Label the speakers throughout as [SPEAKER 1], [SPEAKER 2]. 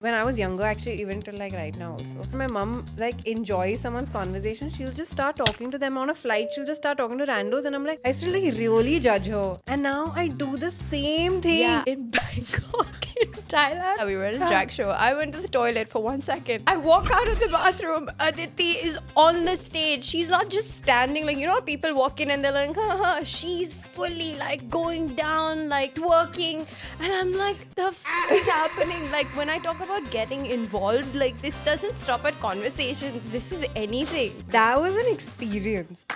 [SPEAKER 1] When I was younger, actually, even till like right now also, my mom like enjoys someone's conversation. She'll just start talking to them on a flight. She'll just start talking to randos, and I'm like, I still like really judge her. And now I do the same thing.
[SPEAKER 2] Yeah, in Bangkok, in Thailand, we were at a drag show. I went to the toilet for 1 second. I walk out of the bathroom. Aditi is on the stage. She's not just standing like, you know, people walk in and they're like, haha. She's fully like going down, like twerking. And I'm like, the f is happening? Like, when I talk about getting involved, like, this doesn't stop at conversations. This is anything.
[SPEAKER 1] That was an experience.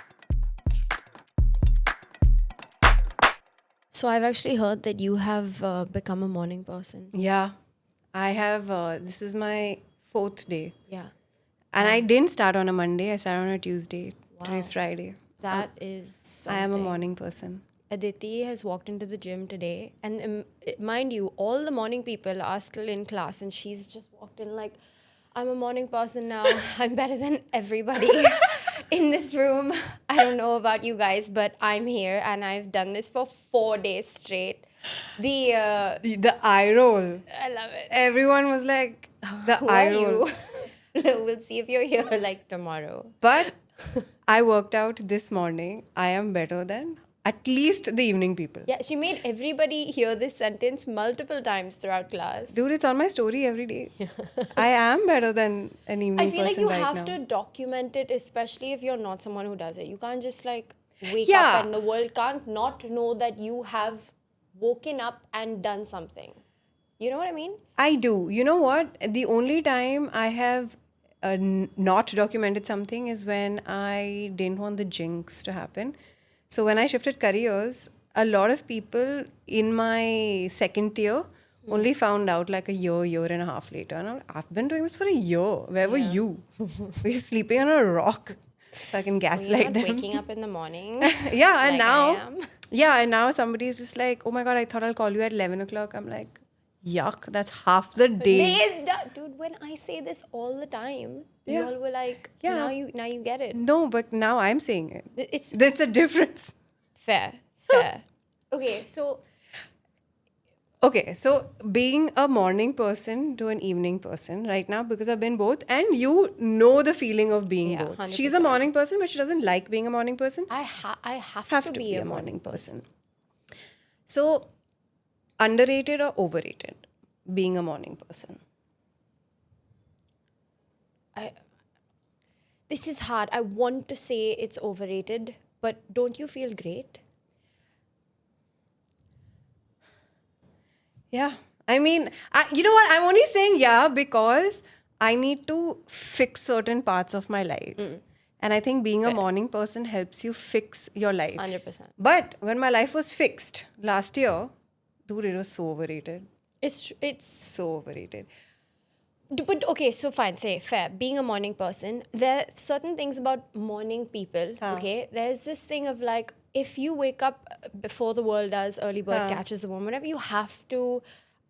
[SPEAKER 2] So I've actually heard that you have become a morning person.
[SPEAKER 1] Yeah, I have. This is my 4th day.
[SPEAKER 2] Yeah.
[SPEAKER 1] And I didn't start on a Monday. I started on a Tuesday. Today's Friday.
[SPEAKER 2] That is
[SPEAKER 1] I am a
[SPEAKER 2] something.
[SPEAKER 1] morning person.
[SPEAKER 2] Aditi has walked into the gym today, and mind you, all the morning people are still in class, and she's just walked in like, I'm a morning person now. I'm better than everybody in this room. I don't know about you guys, but I'm here, and I've done this for 4 days straight. The
[SPEAKER 1] eye roll.
[SPEAKER 2] I love it.
[SPEAKER 1] Everyone was like, the
[SPEAKER 2] Who
[SPEAKER 1] eye
[SPEAKER 2] are
[SPEAKER 1] roll.
[SPEAKER 2] you? We'll see if you're here like tomorrow.
[SPEAKER 1] But I worked out this morning. I am better than at least the evening people.
[SPEAKER 2] Yeah, she made everybody hear this sentence multiple times throughout class.
[SPEAKER 1] Dude, it's on my story every day. I am better than an evening
[SPEAKER 2] I feel like
[SPEAKER 1] person
[SPEAKER 2] you
[SPEAKER 1] right
[SPEAKER 2] have
[SPEAKER 1] now.
[SPEAKER 2] to document it, especially if you're not someone who does it. You can't just like wake
[SPEAKER 1] Yeah.
[SPEAKER 2] up and the world can't not know that you have woken up and done something. You know what I mean?
[SPEAKER 1] I do. You know what? The only time I have not documented something is when I didn't want the jinx to happen. So when I shifted careers, a lot of people in my second tier only found out like a year and a half later. And I'm like, I've been doing this for a year. Where were you? Were you sleeping on a rock? So I can
[SPEAKER 2] You're
[SPEAKER 1] gaslight
[SPEAKER 2] not
[SPEAKER 1] them.
[SPEAKER 2] waking up in the morning.
[SPEAKER 1] Yeah, and
[SPEAKER 2] like I
[SPEAKER 1] now,
[SPEAKER 2] am.
[SPEAKER 1] yeah, and now somebody's just like, oh my God, I thought I'll call you at 11 o'clock. I'm like, yuck, that's half the day.
[SPEAKER 2] Day is done. Dude, when I say this all the time, you
[SPEAKER 1] Yeah.
[SPEAKER 2] all were like,
[SPEAKER 1] Yeah.
[SPEAKER 2] now you get it.
[SPEAKER 1] No, but now I'm saying it.
[SPEAKER 2] It's
[SPEAKER 1] There's a difference.
[SPEAKER 2] fair. Okay, so
[SPEAKER 1] Okay, so being a morning person to an evening person right now, because I've been both, and you know the feeling of being
[SPEAKER 2] Yeah,
[SPEAKER 1] both. She's a
[SPEAKER 2] 100%.
[SPEAKER 1] morning person, but she doesn't like being a morning person.
[SPEAKER 2] I have
[SPEAKER 1] Have
[SPEAKER 2] to
[SPEAKER 1] to
[SPEAKER 2] be
[SPEAKER 1] be
[SPEAKER 2] a
[SPEAKER 1] a
[SPEAKER 2] morning
[SPEAKER 1] morning person. So, underrated or overrated being a morning person?
[SPEAKER 2] This is hard. I want to say it's overrated, but don't you feel great?
[SPEAKER 1] Yeah. I mean, you know what? I'm only saying yeah because I need to fix certain parts of my life. And I think being a morning person helps you fix your life.
[SPEAKER 2] 100%.
[SPEAKER 1] But when my life was fixed last year, dude, it was so overrated.
[SPEAKER 2] It's
[SPEAKER 1] So overrated.
[SPEAKER 2] but okay, so fine, say fair. Being a morning person, there are certain things about morning people. Okay, there's this thing of like, if you wake up before the world does, early bird catches the worm, whatever, you have to.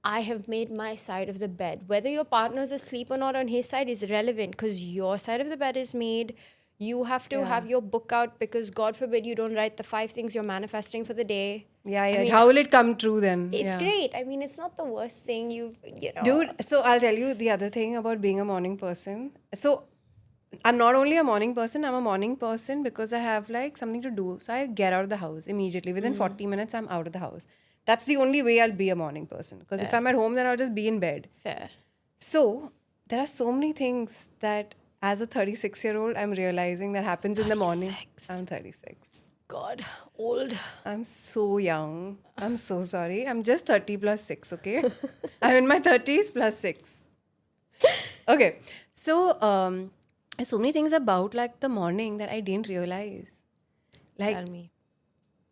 [SPEAKER 2] I have made my side of the bed. Whether your partner's asleep or not on his side is irrelevant because your side of the bed is made. You have to have your book out because God forbid you don't write the 5 things you're manifesting for the day.
[SPEAKER 1] Yeah, yeah.
[SPEAKER 2] mean,
[SPEAKER 1] How will it come true then?
[SPEAKER 2] It's
[SPEAKER 1] Yeah.
[SPEAKER 2] great. I mean, it's not the worst thing you know.
[SPEAKER 1] Dude, so I'll tell you the other thing about being a morning person. So I'm not only a morning person, I'm a morning person because I have like something to do. So I get out of the house immediately. Within 40 minutes, I'm out of the house. That's the only way I'll be a morning person. Because if I'm at home, then I'll just be in bed.
[SPEAKER 2] Fair.
[SPEAKER 1] So there are so many things that as a 36-year-old, I'm realizing that happens in the morning.
[SPEAKER 2] 36.
[SPEAKER 1] I'm 36.
[SPEAKER 2] God, old.
[SPEAKER 1] I'm so young. I'm so sorry. I'm just 30 plus 6, okay? I'm in my 30s plus 6. Okay. So, there's so many things about like the morning that I didn't realize. Like
[SPEAKER 2] Tell me.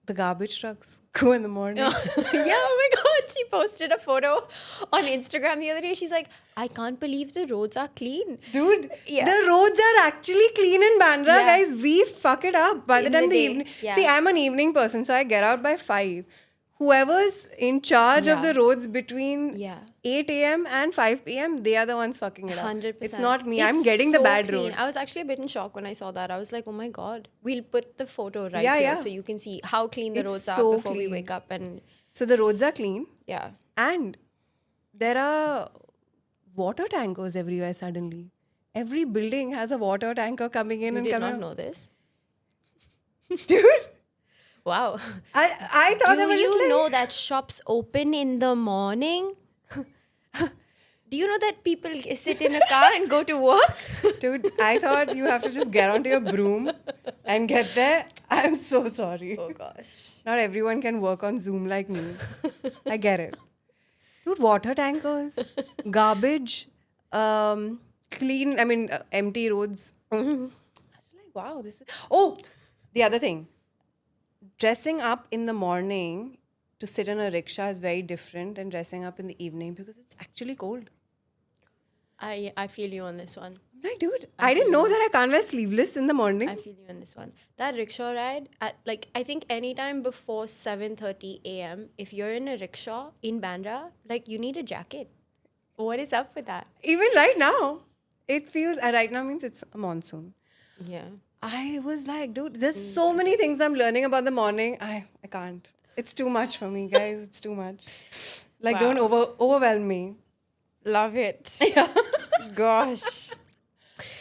[SPEAKER 1] the garbage trucks go in the morning.
[SPEAKER 2] Yeah, oh my God. She posted a photo on Instagram the other day. She's like, I can't believe the roads are clean.
[SPEAKER 1] Dude,
[SPEAKER 2] Yeah.
[SPEAKER 1] the roads are actually clean in Bandra,
[SPEAKER 2] Yeah.
[SPEAKER 1] guys. We fuck it up by the
[SPEAKER 2] In
[SPEAKER 1] time
[SPEAKER 2] the
[SPEAKER 1] the
[SPEAKER 2] day,
[SPEAKER 1] evening.
[SPEAKER 2] yeah.
[SPEAKER 1] See, I'm an evening person, so I get out by 5. Whoever's in charge of
[SPEAKER 2] Yeah.
[SPEAKER 1] the roads between
[SPEAKER 2] Yeah.
[SPEAKER 1] 8 a.m. and 5 p.m., they are the ones fucking it up.
[SPEAKER 2] 100%.
[SPEAKER 1] It's not me. I'm
[SPEAKER 2] It's
[SPEAKER 1] getting the
[SPEAKER 2] so
[SPEAKER 1] bad
[SPEAKER 2] clean.
[SPEAKER 1] road.
[SPEAKER 2] I was actually a bit in shock when I saw that. I was like, oh my God. We'll put the photo right
[SPEAKER 1] Yeah,
[SPEAKER 2] here
[SPEAKER 1] yeah.
[SPEAKER 2] so you can see how clean the
[SPEAKER 1] It's
[SPEAKER 2] roads are
[SPEAKER 1] so
[SPEAKER 2] before we
[SPEAKER 1] clean.
[SPEAKER 2] wake up. And
[SPEAKER 1] So the roads are clean
[SPEAKER 2] yeah.
[SPEAKER 1] and there are water tankers everywhere suddenly. Every building has a water tanker coming in
[SPEAKER 2] You
[SPEAKER 1] and
[SPEAKER 2] did
[SPEAKER 1] coming
[SPEAKER 2] not
[SPEAKER 1] out.
[SPEAKER 2] know this?
[SPEAKER 1] Dude,
[SPEAKER 2] Wow.
[SPEAKER 1] I thought they
[SPEAKER 2] Do
[SPEAKER 1] were just
[SPEAKER 2] you
[SPEAKER 1] like,
[SPEAKER 2] know that shops open in the morning? Do you know that people sit in a car and go to work?
[SPEAKER 1] dude, I thought you have to just get onto your broom and get there. I'm so sorry.
[SPEAKER 2] Oh gosh.
[SPEAKER 1] Not everyone can work on Zoom like me. I get it. Dude, water tankers, garbage, empty roads. I was like, wow, this is. Oh, the other thing. Dressing up in the morning to sit in a rickshaw is very different than dressing up in the evening because it's actually cold.
[SPEAKER 2] I feel you on this one.
[SPEAKER 1] I'm like, dude, I didn't know that I can't wear sleeveless in the morning.
[SPEAKER 2] I feel you on this one. That rickshaw ride, I think anytime before 7:30 a.m., if you're in a rickshaw in Bandra, like you need a jacket. What is up with that?
[SPEAKER 1] Even right now, it feels, right now means it's a monsoon.
[SPEAKER 2] Yeah.
[SPEAKER 1] I was like, dude, there's so many things I'm learning about the morning. I can't. It's too much for me, guys. It's too much. Like,
[SPEAKER 2] Wow.
[SPEAKER 1] don't overwhelm me.
[SPEAKER 2] Love it.
[SPEAKER 1] Yeah.
[SPEAKER 2] Gosh.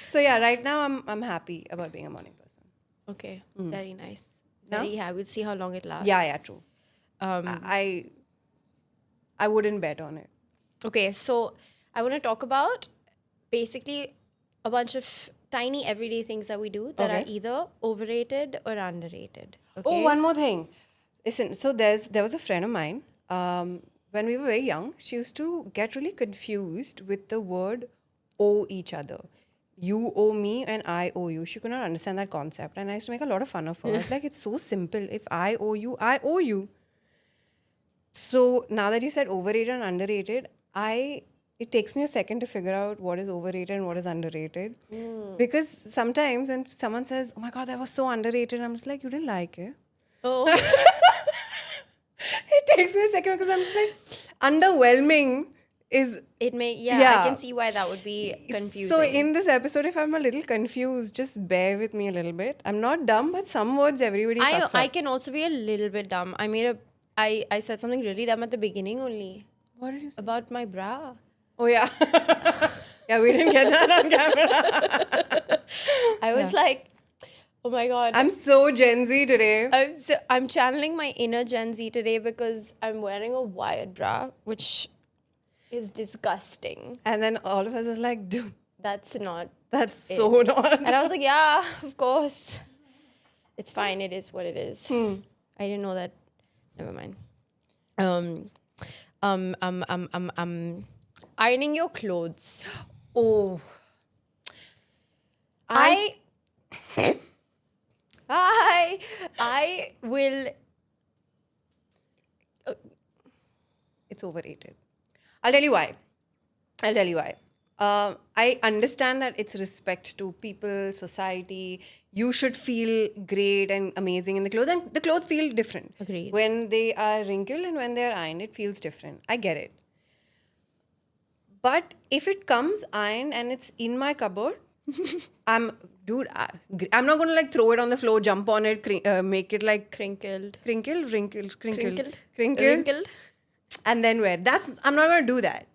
[SPEAKER 1] So yeah, right now I'm happy about being a morning person.
[SPEAKER 2] Okay. Very nice.
[SPEAKER 1] No?
[SPEAKER 2] Very, yeah, we'll see how long it lasts.
[SPEAKER 1] Yeah, true. I wouldn't bet on it.
[SPEAKER 2] Okay, so I want to talk about basically a bunch of tiny everyday things that we do that are
[SPEAKER 1] Okay.
[SPEAKER 2] either overrated or underrated. Okay?
[SPEAKER 1] Oh, one more thing. Listen, so there was a friend of mine. When we were very young, she used to get really confused with the word owe each other. You owe me and I owe you. She could not understand that concept. And I used to make a lot of fun of her. I was like, it's so simple. If I owe you, I owe you. So now that you said overrated and underrated, it takes me a second to figure out what is overrated and what is underrated. Because sometimes when someone says, oh my God, that was so underrated, I'm just like, you didn't like it.
[SPEAKER 2] Oh.
[SPEAKER 1] It takes me a second because I'm just like, underwhelming is.
[SPEAKER 2] It may, yeah,
[SPEAKER 1] Yeah.
[SPEAKER 2] I can see why that would be confusing.
[SPEAKER 1] So in this episode, if I'm a little confused, just bear with me a little bit. I'm not dumb, but some words everybody fucks
[SPEAKER 2] I
[SPEAKER 1] up.
[SPEAKER 2] can also be a little bit dumb. I said something really dumb at the beginning only
[SPEAKER 1] What did you say?
[SPEAKER 2] about my bra.
[SPEAKER 1] Oh, yeah. Yeah, we didn't get that on camera.
[SPEAKER 2] I was like, oh my God.
[SPEAKER 1] I'm so Gen Z today.
[SPEAKER 2] I'm channeling my inner Gen Z today because I'm wearing a wired bra, which is disgusting.
[SPEAKER 1] And then all of us is like, dude,
[SPEAKER 2] That's not.
[SPEAKER 1] that's so not.
[SPEAKER 2] And I was like, yeah, of course. It's fine. It is what it is. I didn't know that. Never mind. Ironing your clothes.
[SPEAKER 1] Oh.
[SPEAKER 2] I will.
[SPEAKER 1] It's overrated. I'll tell you why. I understand that it's respect to people, society. You should feel great and amazing in the clothes. And the clothes feel different.
[SPEAKER 2] Agreed.
[SPEAKER 1] When they are wrinkled and when they are ironed, it feels different. I get it. But if it comes ironed and it's in my cupboard, I'm not going to like throw it on the floor, jump on it, make it like
[SPEAKER 2] Crinkled.
[SPEAKER 1] crinkled,
[SPEAKER 2] Wrinkled.
[SPEAKER 1] and then wear. I'm not going to do that.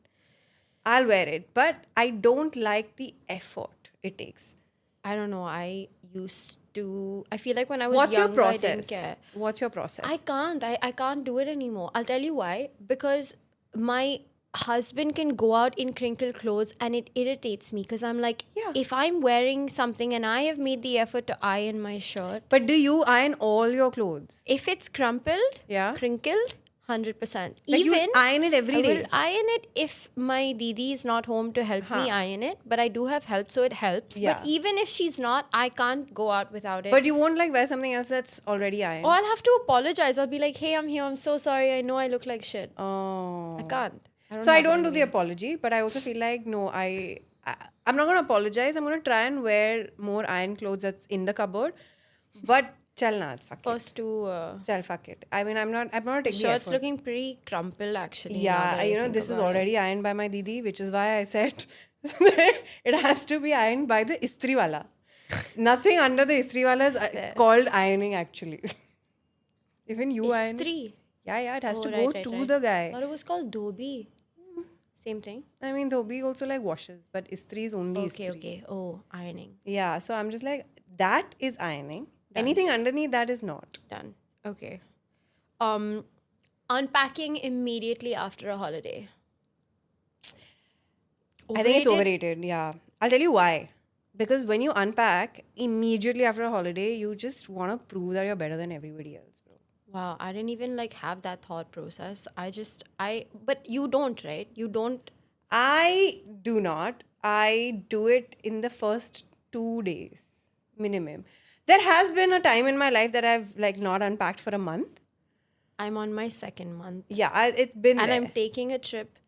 [SPEAKER 1] I'll wear it, but I don't like the effort it takes.
[SPEAKER 2] I don't know. I used to. I feel like when I was
[SPEAKER 1] What's your
[SPEAKER 2] younger, I didn't
[SPEAKER 1] process?
[SPEAKER 2] care.
[SPEAKER 1] What's your process?
[SPEAKER 2] I can't. I can't do it anymore. I'll tell you why. Because my husband can go out in crinkled clothes and it irritates me because I'm like,
[SPEAKER 1] Yeah.
[SPEAKER 2] if I'm wearing something and I have made the effort to iron my shirt,
[SPEAKER 1] But do you iron all your clothes?
[SPEAKER 2] if it's crumpled,
[SPEAKER 1] Yeah.
[SPEAKER 2] crinkled, 100%.
[SPEAKER 1] Like you
[SPEAKER 2] Even
[SPEAKER 1] iron it every
[SPEAKER 2] I
[SPEAKER 1] day.
[SPEAKER 2] will iron it if my Didi is not home to help me iron it, but I do have help, so it helps.
[SPEAKER 1] Yeah.
[SPEAKER 2] But even if she's not, I can't go out without it.
[SPEAKER 1] But you won't like wear something else that's already ironed.
[SPEAKER 2] Or I'll have to apologize. I'll be like, hey, I'm here. I'm so sorry. I know I look like shit.
[SPEAKER 1] Oh.
[SPEAKER 2] I can't.
[SPEAKER 1] So I
[SPEAKER 2] have it
[SPEAKER 1] don't do
[SPEAKER 2] in
[SPEAKER 1] the
[SPEAKER 2] me.
[SPEAKER 1] apology, but I also feel like no, I'm not going to apologize. I'm going to try and wear more iron clothes that's in the cupboard. But chal na, fuck it.
[SPEAKER 2] First to
[SPEAKER 1] Chal, fuck it. I mean, I'm not taking the
[SPEAKER 2] shirt's
[SPEAKER 1] effort.
[SPEAKER 2] looking pretty crumpled actually. now
[SPEAKER 1] Yeah,
[SPEAKER 2] that I think
[SPEAKER 1] this is
[SPEAKER 2] about it.
[SPEAKER 1] already ironed by my Didi, which is why I said it has to be ironed by the istri wala. Nothing under the istri wala is called ironing actually. Even you iron.
[SPEAKER 2] Istri.
[SPEAKER 1] Yeah, it has
[SPEAKER 2] Oh,
[SPEAKER 1] to
[SPEAKER 2] right,
[SPEAKER 1] go
[SPEAKER 2] right,
[SPEAKER 1] to
[SPEAKER 2] right.
[SPEAKER 1] the guy.
[SPEAKER 2] Thought it was called Dobi. Same thing.
[SPEAKER 1] I mean, dhobi also like washes, but istri is only
[SPEAKER 2] Okay,
[SPEAKER 1] istri.
[SPEAKER 2] okay. Oh, ironing.
[SPEAKER 1] Yeah, so I'm just like, that is ironing.
[SPEAKER 2] Done.
[SPEAKER 1] Anything underneath that is not.
[SPEAKER 2] Done. Okay. Unpacking immediately after a holiday.
[SPEAKER 1] I think it's
[SPEAKER 2] Overrated?
[SPEAKER 1] overrated. Yeah. I'll tell you why. Because when you unpack immediately after a holiday, you just want to prove that you're better than everybody else, bro.
[SPEAKER 2] Wow, I didn't even like have that thought process. But you don't, right? You don't.
[SPEAKER 1] I do not. I do it in the first 2 days minimum. There has been a time in my life that I've like not unpacked for a month.
[SPEAKER 2] I'm on my second month.
[SPEAKER 1] Yeah, it's been
[SPEAKER 2] And
[SPEAKER 1] there.
[SPEAKER 2] I'm taking a trip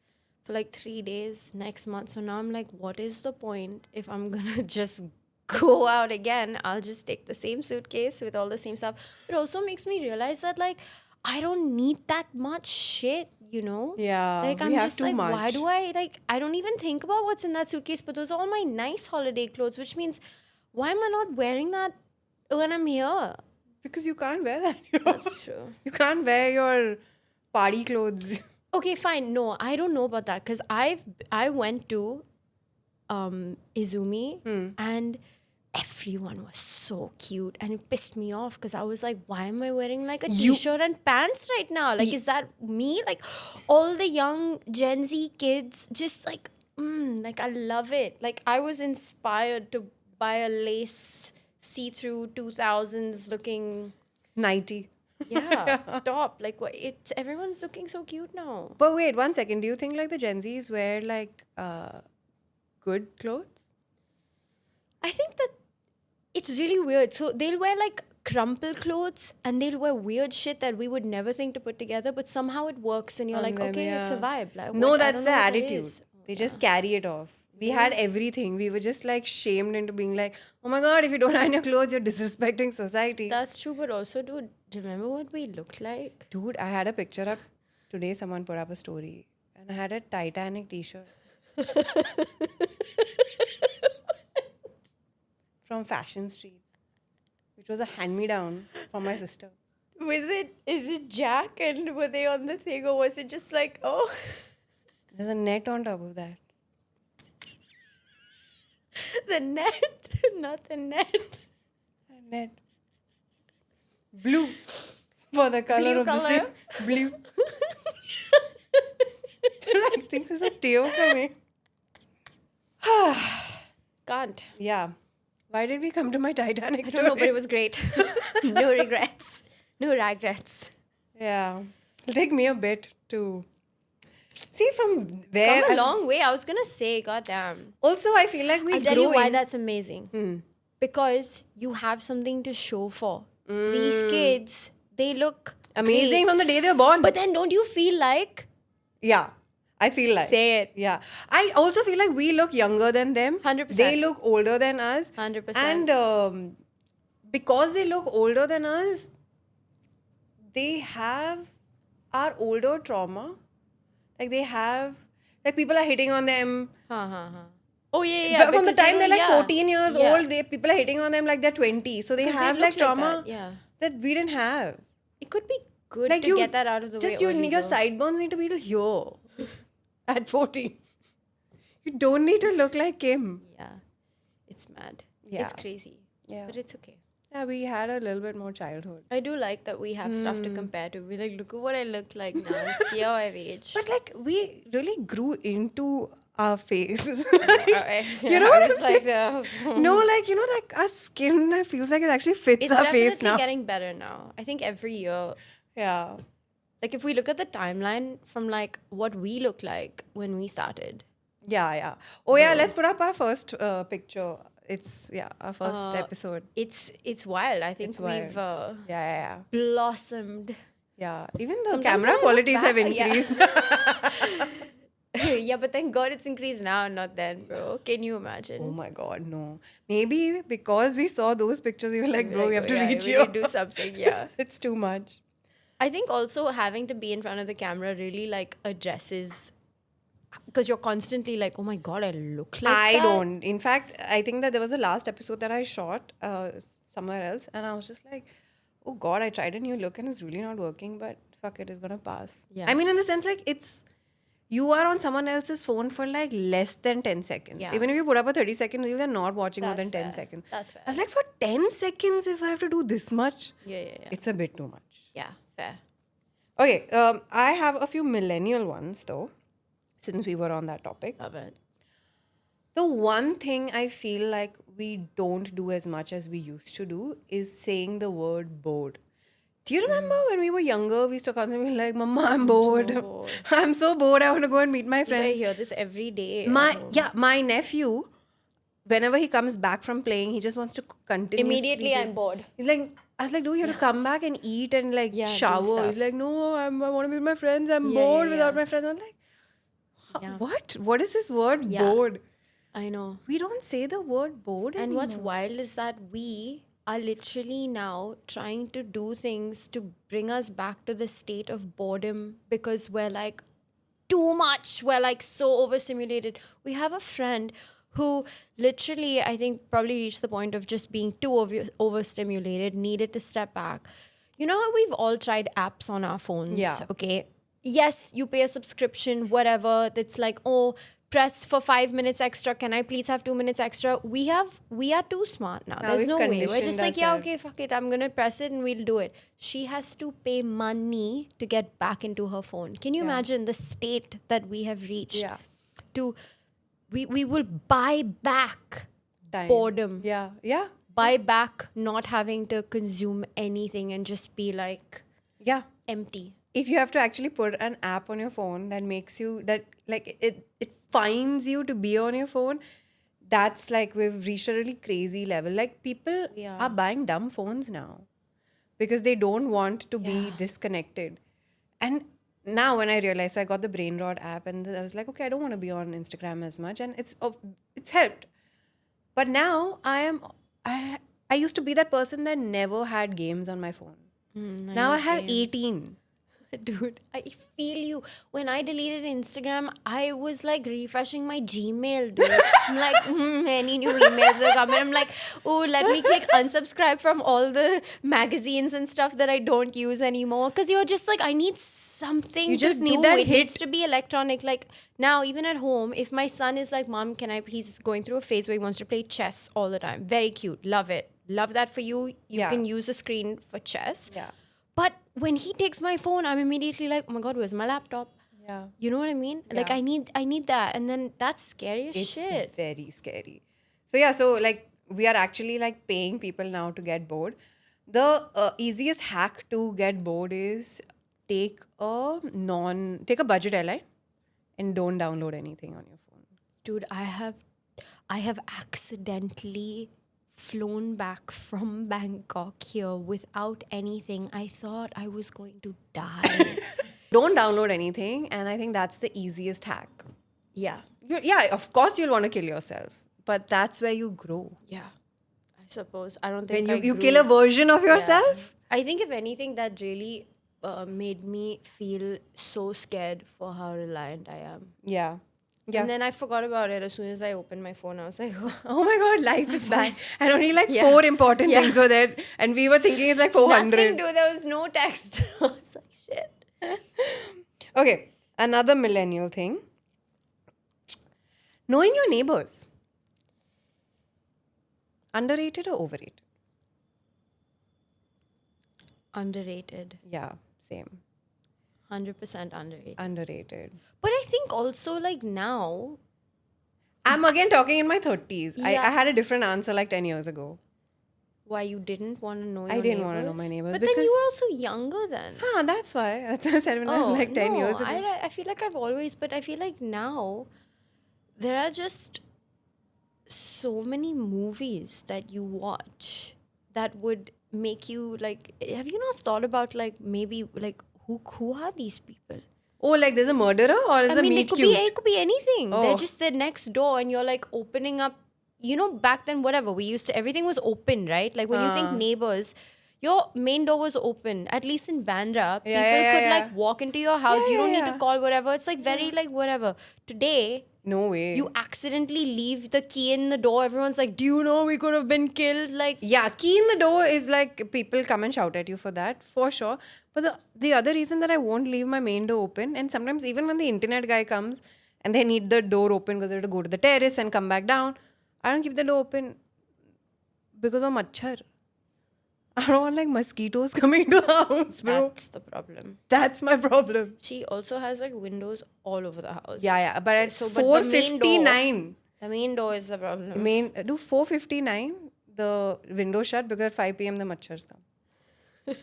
[SPEAKER 2] for like 3 days next month. So now I'm like, what is the point if I'm gonna just go out again? I'll just take the same suitcase with all the same stuff. It also makes me realize that like I don't need that much shit, you know?
[SPEAKER 1] Yeah,
[SPEAKER 2] Like
[SPEAKER 1] we
[SPEAKER 2] I'm
[SPEAKER 1] have
[SPEAKER 2] just
[SPEAKER 1] too
[SPEAKER 2] like,
[SPEAKER 1] much.
[SPEAKER 2] why do I don't even think about what's in that suitcase, but those are all my nice holiday clothes, which means why am I not wearing that when I'm here?
[SPEAKER 1] Because you can't wear that.
[SPEAKER 2] That's true.
[SPEAKER 1] You can't wear your party clothes.
[SPEAKER 2] Okay, fine. No, I don't know about that because I went to Izumi and everyone was so cute and it pissed me off because I was like, why am I wearing like a t-shirt and pants right now? Like, is that me? Like, all the young Gen Z kids just like, like I love it. Like, I was inspired to buy a lace see-through 2000s looking,
[SPEAKER 1] Nighty.
[SPEAKER 2] top. Like, what? It's everyone's looking so cute now.
[SPEAKER 1] But wait, 1 second. Do you think like the Gen Zs wear like good clothes?
[SPEAKER 2] I think that it's really weird. So they'll wear like crumple clothes and they'll wear weird shit that we would never think to put together, but somehow it works and you're
[SPEAKER 1] On
[SPEAKER 2] like,
[SPEAKER 1] them,
[SPEAKER 2] okay, it's a
[SPEAKER 1] yeah.
[SPEAKER 2] vibe. Like,
[SPEAKER 1] No,
[SPEAKER 2] what? I
[SPEAKER 1] that's
[SPEAKER 2] don't
[SPEAKER 1] the
[SPEAKER 2] know what that
[SPEAKER 1] attitude.
[SPEAKER 2] is.
[SPEAKER 1] They just carry it off. We had everything. We were just like shamed into being like, oh my god, if you don't iron your clothes, you're disrespecting society.
[SPEAKER 2] That's true, but also, dude, remember what we looked like?
[SPEAKER 1] Dude, I had a picture up today. Someone put up a story, and I had a Titanic T-shirt from Fashion Street, which was a hand-me-down from my sister.
[SPEAKER 2] Is it Jack and were they on the thing or was it just like, oh,
[SPEAKER 1] There's a net on top of that.
[SPEAKER 2] the net, not the net.
[SPEAKER 1] A net. Blue. For the color
[SPEAKER 2] Blue
[SPEAKER 1] of the
[SPEAKER 2] color?
[SPEAKER 1] sea. Blue. I think there's a tear coming.
[SPEAKER 2] Can't.
[SPEAKER 1] Yeah. Why did we come to my Titanic
[SPEAKER 2] I
[SPEAKER 1] story?
[SPEAKER 2] don't know, but it was great. No regrets. No regrets.
[SPEAKER 1] Yeah. It'll take me a bit to see from where.
[SPEAKER 2] Come a long way. I was gonna say, goddamn.
[SPEAKER 1] Also, I feel like we
[SPEAKER 2] I'll tell
[SPEAKER 1] grew
[SPEAKER 2] you why
[SPEAKER 1] in.
[SPEAKER 2] that's amazing. Because you have something to show for. These kids, they look
[SPEAKER 1] Amazing
[SPEAKER 2] great.
[SPEAKER 1] from the day they were born.
[SPEAKER 2] But then don't you feel like
[SPEAKER 1] Yeah. I feel like.
[SPEAKER 2] say it?
[SPEAKER 1] Yeah. I also feel like we look younger than them.
[SPEAKER 2] 100%.
[SPEAKER 1] They look older than us.
[SPEAKER 2] 100%.
[SPEAKER 1] And because they look older than us, they have our older trauma. Like they have, like people are hitting on them.
[SPEAKER 2] Oh yeah.
[SPEAKER 1] From the
[SPEAKER 2] because they
[SPEAKER 1] time they're
[SPEAKER 2] don't-
[SPEAKER 1] like 14 years
[SPEAKER 2] Yeah.
[SPEAKER 1] old, people are hitting on them like they're 20. So they
[SPEAKER 2] 'Cause they
[SPEAKER 1] have
[SPEAKER 2] look
[SPEAKER 1] like trauma
[SPEAKER 2] that. Yeah.
[SPEAKER 1] that we didn't have.
[SPEAKER 2] It could be good
[SPEAKER 1] Like
[SPEAKER 2] to get that out of the way.
[SPEAKER 1] just your
[SPEAKER 2] early,
[SPEAKER 1] your
[SPEAKER 2] though.
[SPEAKER 1] sideburns need to be here at 14. You don't need to look like Kim.
[SPEAKER 2] Yeah. It's mad.
[SPEAKER 1] Yeah.
[SPEAKER 2] It's crazy.
[SPEAKER 1] Yeah.
[SPEAKER 2] But it's okay.
[SPEAKER 1] Yeah, we had a little bit more childhood.
[SPEAKER 2] I do like that we have stuff to compare to. We're like, look at what I look like now. See how I've aged.
[SPEAKER 1] But like we really grew into our face. You
[SPEAKER 2] You
[SPEAKER 1] know what I'm
[SPEAKER 2] like,
[SPEAKER 1] saying? No, like like our skin feels like it actually fits
[SPEAKER 2] it's
[SPEAKER 1] our
[SPEAKER 2] definitely
[SPEAKER 1] face now.
[SPEAKER 2] getting better now. I think every year,
[SPEAKER 1] Yeah.
[SPEAKER 2] like if we look at the timeline from like what we look like when we started.
[SPEAKER 1] Yeah. Oh yeah, let's put up our first picture. It's our first episode.
[SPEAKER 2] It's wild. I think
[SPEAKER 1] It's wild.
[SPEAKER 2] we've
[SPEAKER 1] Yeah.
[SPEAKER 2] blossomed.
[SPEAKER 1] Yeah. Even the
[SPEAKER 2] Sometimes
[SPEAKER 1] camera
[SPEAKER 2] when I look
[SPEAKER 1] qualities
[SPEAKER 2] back,
[SPEAKER 1] have
[SPEAKER 2] yeah.
[SPEAKER 1] increased.
[SPEAKER 2] Yeah, but thank God it's increased now, not then, bro. Can you imagine?
[SPEAKER 1] Oh my god, no. Maybe because we saw those pictures, we were like, bro, we have to
[SPEAKER 2] yeah,
[SPEAKER 1] reach
[SPEAKER 2] we
[SPEAKER 1] you.
[SPEAKER 2] need to do something. Yeah.
[SPEAKER 1] It's too much.
[SPEAKER 2] I think also having to be in front of the camera really like addresses because you're constantly like, oh my God, I look like
[SPEAKER 1] I
[SPEAKER 2] that.
[SPEAKER 1] don't. In fact, I think that there was the last episode that I shot somewhere else, and I was just like, oh God, I tried a new look and it's really not working, but fuck it, it's gonna pass.
[SPEAKER 2] Yeah.
[SPEAKER 1] I mean, in the sense, like, it's you are on someone else's phone for like less than 10 seconds.
[SPEAKER 2] Yeah.
[SPEAKER 1] Even if you put up a 30-second reel, they're not watching more than 10
[SPEAKER 2] fair.
[SPEAKER 1] seconds.
[SPEAKER 2] That's fair.
[SPEAKER 1] I was like, for 10 seconds, if I have to do this much,
[SPEAKER 2] Yeah.
[SPEAKER 1] it's a bit too much.
[SPEAKER 2] Yeah, fair.
[SPEAKER 1] Okay, I have a few millennial ones though, since we were on that topic.
[SPEAKER 2] Love it.
[SPEAKER 1] The one thing I feel like we don't do as much as we used to do is saying the word bored. Do you remember when we were younger, we used to constantly be like, Mama, I'm bored.
[SPEAKER 2] so bored.
[SPEAKER 1] I'm so bored. I want to go and meet my
[SPEAKER 2] I
[SPEAKER 1] friends.
[SPEAKER 2] hear this every day.
[SPEAKER 1] My nephew, whenever he comes back from playing, he just wants to continuously.
[SPEAKER 2] Immediately, I'm bored.
[SPEAKER 1] He's like, I was like, dude, you have to come back and eat and like
[SPEAKER 2] do
[SPEAKER 1] shower.
[SPEAKER 2] stuff.
[SPEAKER 1] He's like, no, I want to be with my friends. I'm
[SPEAKER 2] Yeah,
[SPEAKER 1] bored
[SPEAKER 2] yeah,
[SPEAKER 1] without
[SPEAKER 2] yeah.
[SPEAKER 1] my friends. I'm like,
[SPEAKER 2] Yeah.
[SPEAKER 1] what? What is this word
[SPEAKER 2] Yeah.
[SPEAKER 1] bored?
[SPEAKER 2] I know.
[SPEAKER 1] We don't say the word bored
[SPEAKER 2] And
[SPEAKER 1] anymore.
[SPEAKER 2] what's wild is that we are literally now trying to do things to bring us back to the state of boredom because we're like too much. We're like so overstimulated. We have a friend who literally, I think, probably reached the point of just being too overstimulated, needed to step back. You know how we've all tried apps on our phones?
[SPEAKER 1] Yeah.
[SPEAKER 2] Okay. Yes, you pay a subscription, whatever. That's like, oh, press for 5 minutes extra. Can I please have 2 minutes extra? We are too smart now. There's
[SPEAKER 1] we've
[SPEAKER 2] no way. We're
[SPEAKER 1] conditioned
[SPEAKER 2] just like, yeah,
[SPEAKER 1] ourselves.
[SPEAKER 2] okay, fuck it. I'm gonna press it and we'll do it. She has to pay money to get back into her phone. Can you imagine the state that we have reached?
[SPEAKER 1] Yeah.
[SPEAKER 2] To we will buy back
[SPEAKER 1] Time.
[SPEAKER 2] boredom.
[SPEAKER 1] Yeah. Yeah.
[SPEAKER 2] Buy back not having to consume anything and just be like
[SPEAKER 1] Yeah.
[SPEAKER 2] empty.
[SPEAKER 1] If you have to actually put an app on your phone that makes you that like it finds you to be on your phone, that's like we've reached a really crazy level. Like people
[SPEAKER 2] Yeah.
[SPEAKER 1] are buying dumb phones now because they don't want to be disconnected. And now when I realized, so I got the Brain Rot app and I was like, okay, I don't want to be on Instagram as much, and it's helped. But now I used to be that person that never had games on my phone. Now I have 18.
[SPEAKER 2] Dude, I feel you. When I deleted Instagram, I was like refreshing my Gmail, dude. I'm like, any new emails are coming. I'm like, oh, let me click unsubscribe from all the magazines and stuff that I don't use anymore. Because you're just like, I need something
[SPEAKER 1] You just
[SPEAKER 2] to
[SPEAKER 1] need
[SPEAKER 2] do.
[SPEAKER 1] that
[SPEAKER 2] It
[SPEAKER 1] hit.
[SPEAKER 2] needs to be electronic. Like now, even at home, if my son is like, Mom, can I please, going through a phase where he wants to play chess all the time. Very cute. Love it. Love that for you. You
[SPEAKER 1] Yeah.
[SPEAKER 2] can use the screen for chess.
[SPEAKER 1] Yeah.
[SPEAKER 2] But when he takes my phone, I'm immediately like, oh my God, where's my laptop?
[SPEAKER 1] Yeah.
[SPEAKER 2] You know what I mean? Like
[SPEAKER 1] Yeah.
[SPEAKER 2] I need that. And then that's scary as
[SPEAKER 1] It's
[SPEAKER 2] shit.
[SPEAKER 1] very scary. So yeah, so like we are actually like paying people now to get bored. The easiest hack to get bored is take a budget airline and don't download anything on your phone.
[SPEAKER 2] Dude, I have accidentally flown back from Bangkok here without anything. I thought I was going to die.
[SPEAKER 1] Don't download anything, and I think that's the easiest hack.
[SPEAKER 2] Yeah.
[SPEAKER 1] Yeah, of course you'll want to kill yourself, but that's where you grow.
[SPEAKER 2] Yeah. I suppose. I don't think
[SPEAKER 1] When you
[SPEAKER 2] grew-
[SPEAKER 1] kill a version of yourself.
[SPEAKER 2] I think if anything, that really made me feel so scared for how reliant I am.
[SPEAKER 1] Yeah. Yeah.
[SPEAKER 2] And then I forgot about it as soon as I opened my phone. I was like,
[SPEAKER 1] Oh my God, life is bad. And only like 4 important things were there. And we were thinking it's like 400.
[SPEAKER 2] nothing, dude. There was no text. I was like, shit.
[SPEAKER 1] Okay, another millennial thing. Knowing your neighbors. Underrated or overrated?
[SPEAKER 2] Underrated.
[SPEAKER 1] Yeah, same.
[SPEAKER 2] 100% underrated.
[SPEAKER 1] Underrated.
[SPEAKER 2] But I think also like now,
[SPEAKER 1] I'm again talking in my 30s. I
[SPEAKER 2] Yeah.
[SPEAKER 1] had a different answer like 10 years ago.
[SPEAKER 2] why you didn't want to know your
[SPEAKER 1] I didn't want to know
[SPEAKER 2] neighbors?
[SPEAKER 1] my neighbors
[SPEAKER 2] But then
[SPEAKER 1] because...
[SPEAKER 2] you were also younger then.
[SPEAKER 1] That's why. That's what I said when I was like 10 years ago.
[SPEAKER 2] I feel like I've always, but I feel like now there are just so many movies that you watch that would make you like, have you not thought about like maybe like who are these people?
[SPEAKER 1] Oh, like there's a murderer or is
[SPEAKER 2] I
[SPEAKER 1] a
[SPEAKER 2] mean,
[SPEAKER 1] meet
[SPEAKER 2] it
[SPEAKER 1] cute?
[SPEAKER 2] could be anything.
[SPEAKER 1] Oh.
[SPEAKER 2] They're just the next door and you're like opening up, you know, back then, whatever we used to, everything was open, right? Like when you think neighbors, your main door was open. At least in Bandra, people
[SPEAKER 1] yeah,
[SPEAKER 2] could
[SPEAKER 1] yeah.
[SPEAKER 2] like walk into your house. You don't need to
[SPEAKER 1] Yeah.
[SPEAKER 2] call whatever. It's like very like whatever. Today,
[SPEAKER 1] No way.
[SPEAKER 2] you accidentally leave the key in the door. Everyone's like, "Do you know we could have been killed?" Like,
[SPEAKER 1] Yeah, key in the door is like people come and shout at you for that, for sure. But the other reason that I won't leave my main door open, and sometimes even when the internet guy comes and they need the door open because they have to go to the terrace and come back down, I don't keep the door open because of machhar. I don't want like mosquitoes coming to the house, bro.
[SPEAKER 2] that's the problem.
[SPEAKER 1] That's my problem.
[SPEAKER 2] She also has like windows all over the house.
[SPEAKER 1] Yeah. But at
[SPEAKER 2] So, but the main door-
[SPEAKER 1] 4:59,
[SPEAKER 2] The main door is the problem.
[SPEAKER 1] do 4:59 the window shut because at 5 p.m. the machhars come.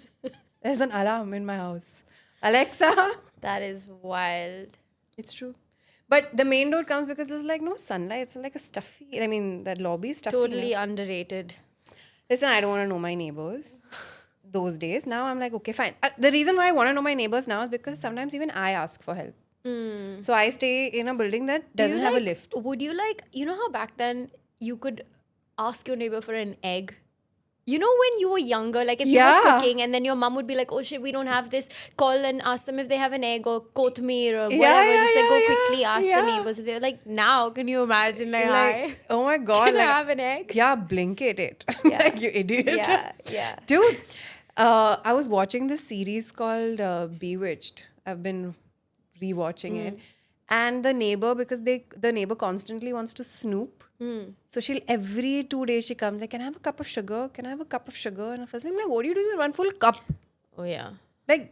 [SPEAKER 1] There's an alarm in my house. Alexa.
[SPEAKER 2] That is wild.
[SPEAKER 1] It's true. But the main door comes because there's like no sunlight. It's like a stuffy. I mean, that lobby is stuffy.
[SPEAKER 2] Totally underrated.
[SPEAKER 1] Listen, I don't want to know my neighbors those days. Now I'm like, okay, fine. The reason why I want to know my neighbors now is because sometimes even I ask for help. So I stay in a building that doesn't have a lift.
[SPEAKER 2] Would you like, you know how back then you could ask your neighbor for an egg? You know when you were younger, like if you were
[SPEAKER 1] Yeah.
[SPEAKER 2] cooking and then your mom would be like, oh shit, we don't have this. Call and ask them if they have an egg or kothmeer or
[SPEAKER 1] Yeah,
[SPEAKER 2] whatever.
[SPEAKER 1] yeah,
[SPEAKER 2] Just like go
[SPEAKER 1] yeah,
[SPEAKER 2] quickly ask
[SPEAKER 1] yeah.
[SPEAKER 2] the neighbors. They're like, now, can you imagine? Like, hi,
[SPEAKER 1] Like, oh my God.
[SPEAKER 2] can I
[SPEAKER 1] like,
[SPEAKER 2] have an egg?
[SPEAKER 1] yeah, blink it.
[SPEAKER 2] Yeah.
[SPEAKER 1] Like, you idiot.
[SPEAKER 2] Yeah.
[SPEAKER 1] Dude, I was watching this series called Bewitched. I've been rewatching it. And the neighbor, because the neighbor constantly wants to snoop. So she'll every 2 days she comes like, can I have a cup of sugar? Can I have a cup of sugar? And I was like, what are you doing with one full cup?
[SPEAKER 2] Oh yeah.
[SPEAKER 1] Like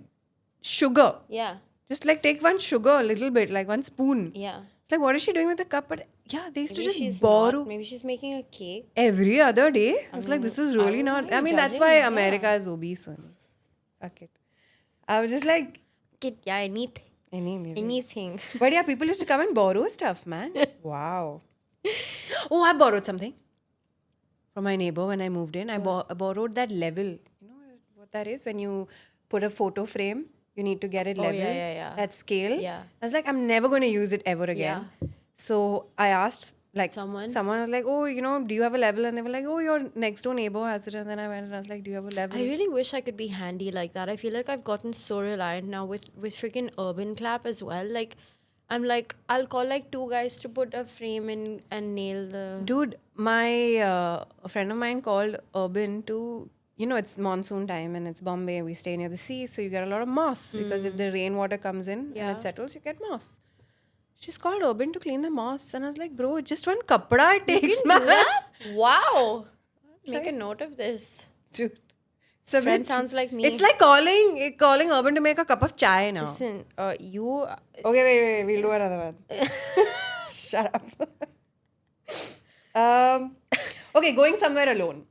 [SPEAKER 1] sugar.
[SPEAKER 2] Yeah.
[SPEAKER 1] Just like take one sugar a little bit, like one spoon.
[SPEAKER 2] Yeah.
[SPEAKER 1] It's like, what is she doing with the cup? But yeah, they used to
[SPEAKER 2] Maybe
[SPEAKER 1] just
[SPEAKER 2] she's
[SPEAKER 1] borrow
[SPEAKER 2] not. Maybe she's making a cake.
[SPEAKER 1] every other day. I was like, this is really
[SPEAKER 2] don't
[SPEAKER 1] not.
[SPEAKER 2] know,
[SPEAKER 1] I mean, that's
[SPEAKER 2] judging,
[SPEAKER 1] why
[SPEAKER 2] yeah.
[SPEAKER 1] America is obese. Only. Fuck it. I was just like,
[SPEAKER 2] Kid, yeah,
[SPEAKER 1] anything.
[SPEAKER 2] anything.
[SPEAKER 1] But yeah, people used to come and borrow stuff, man. Wow. Oh, I borrowed something from my neighbor when I moved in. I borrowed that level. You know what that is? When you put a photo frame, you need to get it level.
[SPEAKER 2] yeah.
[SPEAKER 1] That scale.
[SPEAKER 2] Yeah.
[SPEAKER 1] I was like, I'm never going to use it ever again. So I asked like
[SPEAKER 2] Someone
[SPEAKER 1] was like, oh, do you have a level? And they were like, oh, your next door neighbor has it. And then I went and I was like, do you have a level?
[SPEAKER 2] I really wish I could be handy like that. I feel like I've gotten so reliant now with freaking Urban Clap as well. Like, I'm like, I'll call like 2 guys to put a frame in and nail the...
[SPEAKER 1] Dude, a friend of mine called Urban to, it's monsoon time and it's Bombay. We stay near the sea, so you get a lot of moss because if the rainwater comes in and it settles, you get moss. She's called Urban to clean the moss. And I was like, bro, just one kapda it takes, man.
[SPEAKER 2] Do that? Wow. Make a note of this.
[SPEAKER 1] Dude.
[SPEAKER 2] This friend sounds like me.
[SPEAKER 1] It's like calling Urban to make a cup of chai now.
[SPEAKER 2] Listen, you...
[SPEAKER 1] Okay, wait. We'll do another one. Shut up. Okay, going somewhere alone.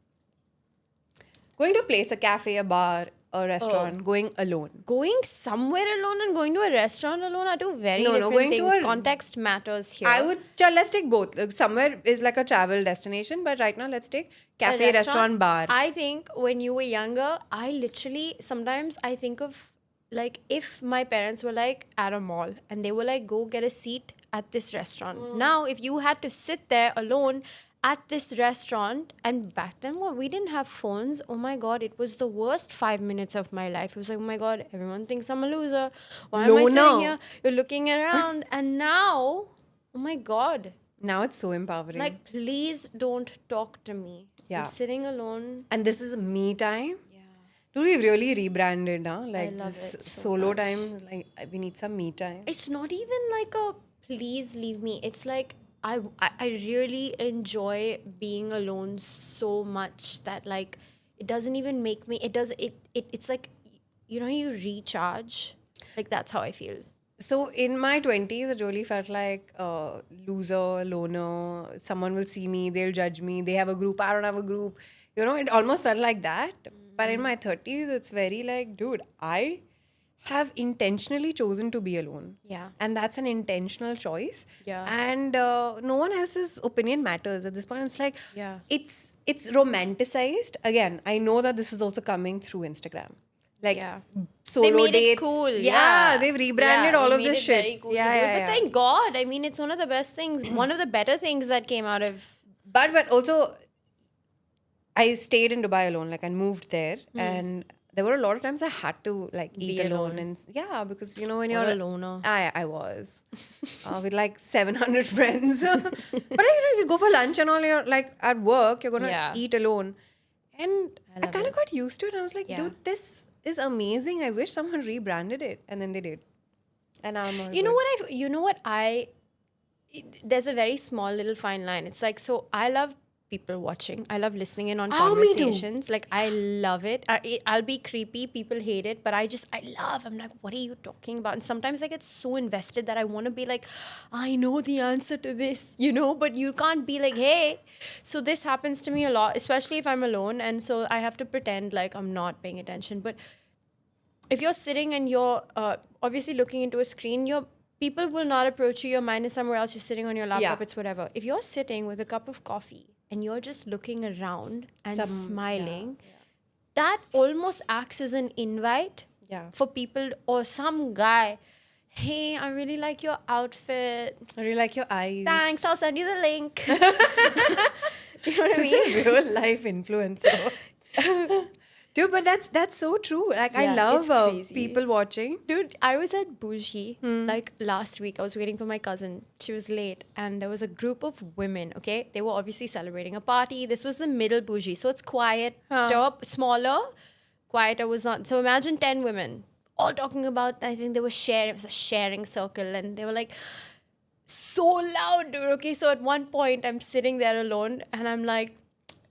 [SPEAKER 1] Going to a place, a cafe, a bar, a restaurant, going alone.
[SPEAKER 2] Going somewhere alone and going to a restaurant alone are two very different
[SPEAKER 1] going to
[SPEAKER 2] things.
[SPEAKER 1] a-
[SPEAKER 2] Context matters here.
[SPEAKER 1] Let's take both. Like, somewhere is like a travel destination, but right now let's take cafe, restaurant, bar.
[SPEAKER 2] I think when you were younger, sometimes I think of like if my parents were like at a mall and they were like, go get a seat at this restaurant. Now, if you had to sit there alone at this restaurant, and back then we didn't have phones. Oh my God, it was the worst 5 minutes of my life. It was like, oh my God, everyone thinks I'm a loser. Why am I sitting here? You're looking around. And now, oh my God,
[SPEAKER 1] Now it's so empowering.
[SPEAKER 2] like, please don't talk to me.
[SPEAKER 1] Yeah.
[SPEAKER 2] I'm sitting alone.
[SPEAKER 1] And this is me time.
[SPEAKER 2] Yeah.
[SPEAKER 1] Dude, we've really rebranded now. Like
[SPEAKER 2] love
[SPEAKER 1] this
[SPEAKER 2] it so
[SPEAKER 1] solo
[SPEAKER 2] much.
[SPEAKER 1] time. Like we need some me time.
[SPEAKER 2] It's not even like a please leave me. It's like I really enjoy being alone so much that like it doesn't even make me. It's like you recharge. Like that's how I feel.
[SPEAKER 1] So in my 20s, it really felt like loser, loner. Someone will see me, they'll judge me. They have a group, I don't have a group. It almost felt like that. But in my 30s, it's very like, dude, I have intentionally chosen to be alone.
[SPEAKER 2] Yeah.
[SPEAKER 1] And that's an intentional choice.
[SPEAKER 2] Yeah.
[SPEAKER 1] And no one else's opinion matters at this point. It's like,
[SPEAKER 2] Yeah.
[SPEAKER 1] it's romanticized. Again, I know that this is also coming through Instagram. Like
[SPEAKER 2] Yeah.
[SPEAKER 1] solo
[SPEAKER 2] They made
[SPEAKER 1] dates.
[SPEAKER 2] it cool.
[SPEAKER 1] Yeah, they've rebranded all
[SPEAKER 2] they
[SPEAKER 1] of
[SPEAKER 2] made
[SPEAKER 1] this
[SPEAKER 2] it
[SPEAKER 1] shit.
[SPEAKER 2] Very cool
[SPEAKER 1] yeah,
[SPEAKER 2] to do.
[SPEAKER 1] yeah,
[SPEAKER 2] But
[SPEAKER 1] yeah.
[SPEAKER 2] thank God. I mean, it's one of the best things. One of the better things that came out of.
[SPEAKER 1] But also, I stayed in Dubai alone, like I moved there, and there were a lot of times I had to like eat
[SPEAKER 2] Be
[SPEAKER 1] alone,
[SPEAKER 2] alone.
[SPEAKER 1] and yeah, because you know when
[SPEAKER 2] What
[SPEAKER 1] you're
[SPEAKER 2] a loner.
[SPEAKER 1] I was with like 700 friends, but like, if you go for lunch and all, you're like at work, you're gonna
[SPEAKER 2] Yeah.
[SPEAKER 1] eat alone, and
[SPEAKER 2] I
[SPEAKER 1] I
[SPEAKER 2] love
[SPEAKER 1] kind of
[SPEAKER 2] it.
[SPEAKER 1] got used to it. I was like,
[SPEAKER 2] Yeah.
[SPEAKER 1] dude, this is amazing. I wish someone rebranded it, and then they did, and now I'm all good.
[SPEAKER 2] You know what there's a very small little fine line. It's like, so I love people watching. I love listening in on
[SPEAKER 1] Oh, me too.
[SPEAKER 2] conversations. Like, I love it. I'll be creepy. People hate it, but I'm like, what are you talking about? And sometimes I get so invested that I want to be like, I know the answer to this, but you can't be like, hey. So this happens to me a lot, especially if I'm alone. And so I have to pretend like I'm not paying attention. But if you're sitting and you're obviously looking into a screen, your people will not approach you. Your mind is somewhere else. You're sitting on your laptop.
[SPEAKER 1] Yeah.
[SPEAKER 2] It's whatever. If you're sitting with a cup of coffee and you're just looking around and smiling, that almost acts as an invite
[SPEAKER 1] Yeah.
[SPEAKER 2] for people or some guy. Hey, I really like your outfit.
[SPEAKER 1] I really like your eyes.
[SPEAKER 2] Thanks. I'll send you the link. You know what I
[SPEAKER 1] Such
[SPEAKER 2] mean?
[SPEAKER 1] a real life influencer. Dude, but that's so true. Like I
[SPEAKER 2] Yeah,
[SPEAKER 1] love
[SPEAKER 2] it's crazy.
[SPEAKER 1] people watching.
[SPEAKER 2] Dude, I was at Bougie like last week. I was waiting for my cousin. She was late, and there was a group of women. Okay, they were obviously celebrating a party. This was the middle Bougie, so it's quiet, smaller, quieter was not. So imagine 10 women all talking about. I think they were sharing. It was a sharing circle, and they were like so loud, dude. Okay, so at one point I'm sitting there alone, and I'm like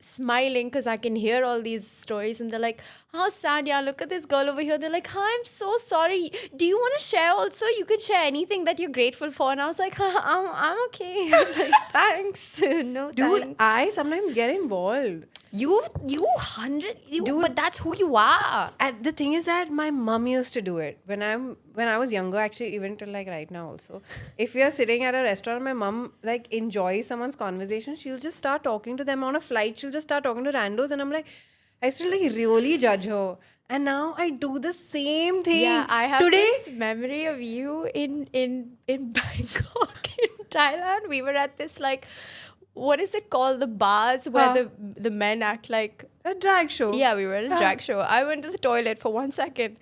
[SPEAKER 2] smiling because I can hear all these stories, and they're like, how sad, yeah, look at this girl over here. They're like, hi, I'm so sorry. Do you want to share also? You could share anything that you're grateful for. And I was like, I'm okay. Like, thanks. No,
[SPEAKER 1] Dude,
[SPEAKER 2] thanks.
[SPEAKER 1] I sometimes get involved.
[SPEAKER 2] You 100, but that's who you are.
[SPEAKER 1] And the thing is that my mom used to do it when I was younger, actually, even till like right now also. If we are sitting at a restaurant, my mom like enjoys someone's conversation, she'll just start talking to them on a flight. She'll just start talking to randos, and I'm like, I used to like really judge her. And now I do the same thing.
[SPEAKER 2] Yeah, I have
[SPEAKER 1] Today.
[SPEAKER 2] this memory of you in Bangkok, in Thailand. We were at this like, what is it called? The bars where the men act like
[SPEAKER 1] A drag show.
[SPEAKER 2] Yeah, we were at a drag show. I went to the toilet for 1 second.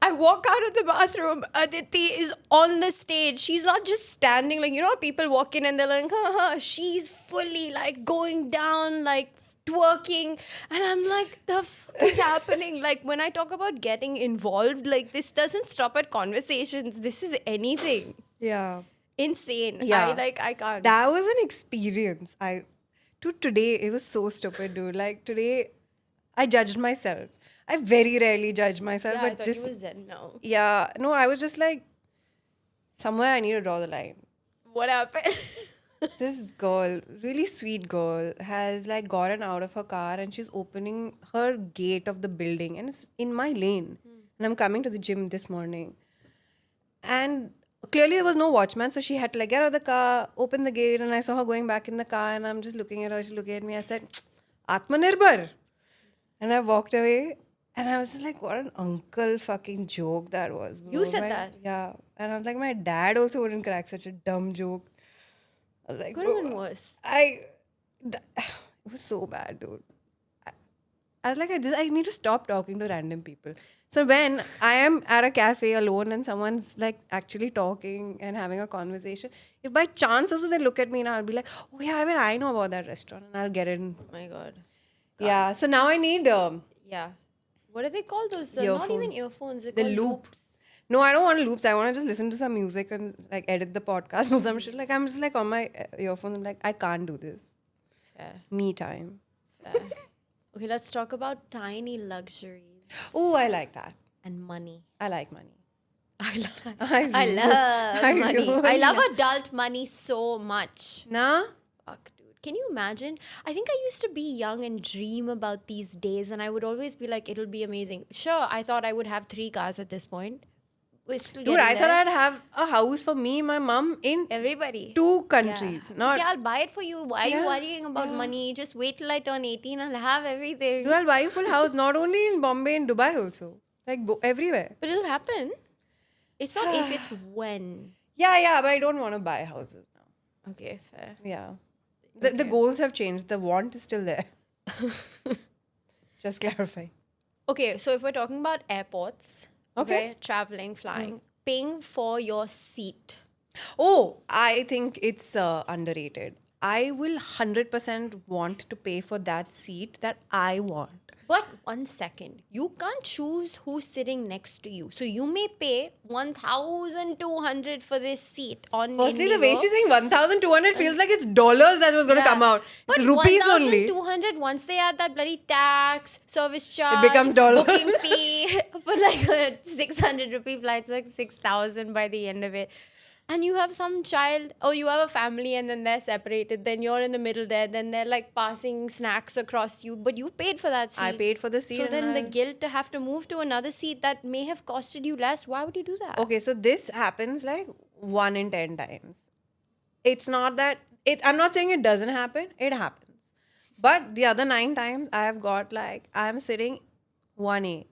[SPEAKER 2] I walk out of the bathroom. Aditi is on the stage. She's not just standing like, people walk in and they're like, she's fully like going down, like twerking. And I'm like, the fuck is happening? Like, when I talk about getting involved, like, this doesn't stop at conversations. This is anything.
[SPEAKER 1] Yeah.
[SPEAKER 2] Insane.
[SPEAKER 1] Yeah.
[SPEAKER 2] I can't.
[SPEAKER 1] That was an experience. Today, it was so stupid, dude. Like today, I judged myself. I very rarely judge myself,
[SPEAKER 2] Yeah,
[SPEAKER 1] but
[SPEAKER 2] I thought
[SPEAKER 1] this,
[SPEAKER 2] you were zen now.
[SPEAKER 1] yeah, no, I was just like, somewhere I need to draw the line.
[SPEAKER 2] What happened?
[SPEAKER 1] This girl, really sweet girl, has like gotten out of her car and she's opening her gate of the building, and it's in my lane. And I'm coming to the gym this morning, and clearly there was no watchman, so she had to like get out of the car, open the gate, and I saw her going back in the car, and I'm just looking at her. She's looking at me. I said, "Atmanirbhar," and I walked away. And I was just like, what an uncle fucking joke that was. Bro.
[SPEAKER 2] You said that?
[SPEAKER 1] Yeah. And I was like, my dad also wouldn't crack such a dumb joke. I was like,
[SPEAKER 2] Could have been worse.
[SPEAKER 1] it was so bad, dude. I was like, I need to stop talking to random people. So when I am at a cafe alone and someone's like actually talking and having a conversation, if by chance also they look at me and I'll be like, oh yeah, I know about that restaurant, and I'll get in.
[SPEAKER 2] Oh my God.
[SPEAKER 1] Yeah. So now I need
[SPEAKER 2] Yeah. What are they called? Those not
[SPEAKER 1] Earphone.
[SPEAKER 2] even earphones. They're
[SPEAKER 1] the
[SPEAKER 2] called
[SPEAKER 1] loops. No, I don't want loops. I want to just listen to some music and like edit the podcast or some shit. Like I'm just like on my earphones. I'm like, I can't do this.
[SPEAKER 2] Fair.
[SPEAKER 1] Me time.
[SPEAKER 2] Fair. Okay, let's talk about tiny luxuries
[SPEAKER 1] Oh, I like that.
[SPEAKER 2] and money.
[SPEAKER 1] I like money.
[SPEAKER 2] I love
[SPEAKER 1] I
[SPEAKER 2] love money.
[SPEAKER 1] really
[SPEAKER 2] I love adult money so much.
[SPEAKER 1] Nah?
[SPEAKER 2] Fuck, dude. Can you imagine? I think I used to be young and dream about these days, and I would always be like, it'll be amazing. Sure, I thought I would have 3 cars at this point. We're still
[SPEAKER 1] Dude,
[SPEAKER 2] getting
[SPEAKER 1] I thought
[SPEAKER 2] there.
[SPEAKER 1] I'd have a house for me, my mom in
[SPEAKER 2] Everybody.
[SPEAKER 1] 2 countries.
[SPEAKER 2] Yeah.
[SPEAKER 1] Not,
[SPEAKER 2] Okay, I'll buy it for you. Why are you
[SPEAKER 1] Yeah,
[SPEAKER 2] worrying about money? Just wait till I turn 18. I'll have everything.
[SPEAKER 1] dude, I'll buy a full house, not only in Bombay, in Dubai also. Like everywhere.
[SPEAKER 2] But it'll happen. It's not if, it's when.
[SPEAKER 1] Yeah, but I don't want to buy houses now.
[SPEAKER 2] Okay, fair.
[SPEAKER 1] Yeah. The goals have changed. The want is still there. Just clarify.
[SPEAKER 2] Okay, so if we're talking about airports,
[SPEAKER 1] Okay.
[SPEAKER 2] traveling, flying, paying for your seat.
[SPEAKER 1] Oh, I think it's underrated. I will 100% want to pay for that seat that I want.
[SPEAKER 2] But 1 second, you can't choose who's sitting next to you. So you may pay 1,200 for this seat on
[SPEAKER 1] Firstly, the
[SPEAKER 2] Indigo.
[SPEAKER 1] way she's saying 1,200 feels like it's dollars that was going to come out.
[SPEAKER 2] But
[SPEAKER 1] It's rupees only.
[SPEAKER 2] 1,200, once they add that bloody tax, service charge,
[SPEAKER 1] becomes dollars.
[SPEAKER 2] booking fee for like a 600 rupee flight, it's like 6,000 by the end of it. And you have some child, or you have a family and then they're separated, then you're in the middle there, then they're like passing snacks across you, but you paid for that seat.
[SPEAKER 1] I paid for the seat.
[SPEAKER 2] So
[SPEAKER 1] and
[SPEAKER 2] then the guilt to have to move to another seat that may have costed you less, why would you do that?
[SPEAKER 1] Okay, so this happens like 1 in 10 times. It's not that I'm not saying it doesn't happen, it happens. But the other 9 times I have got like I'm sitting 1A.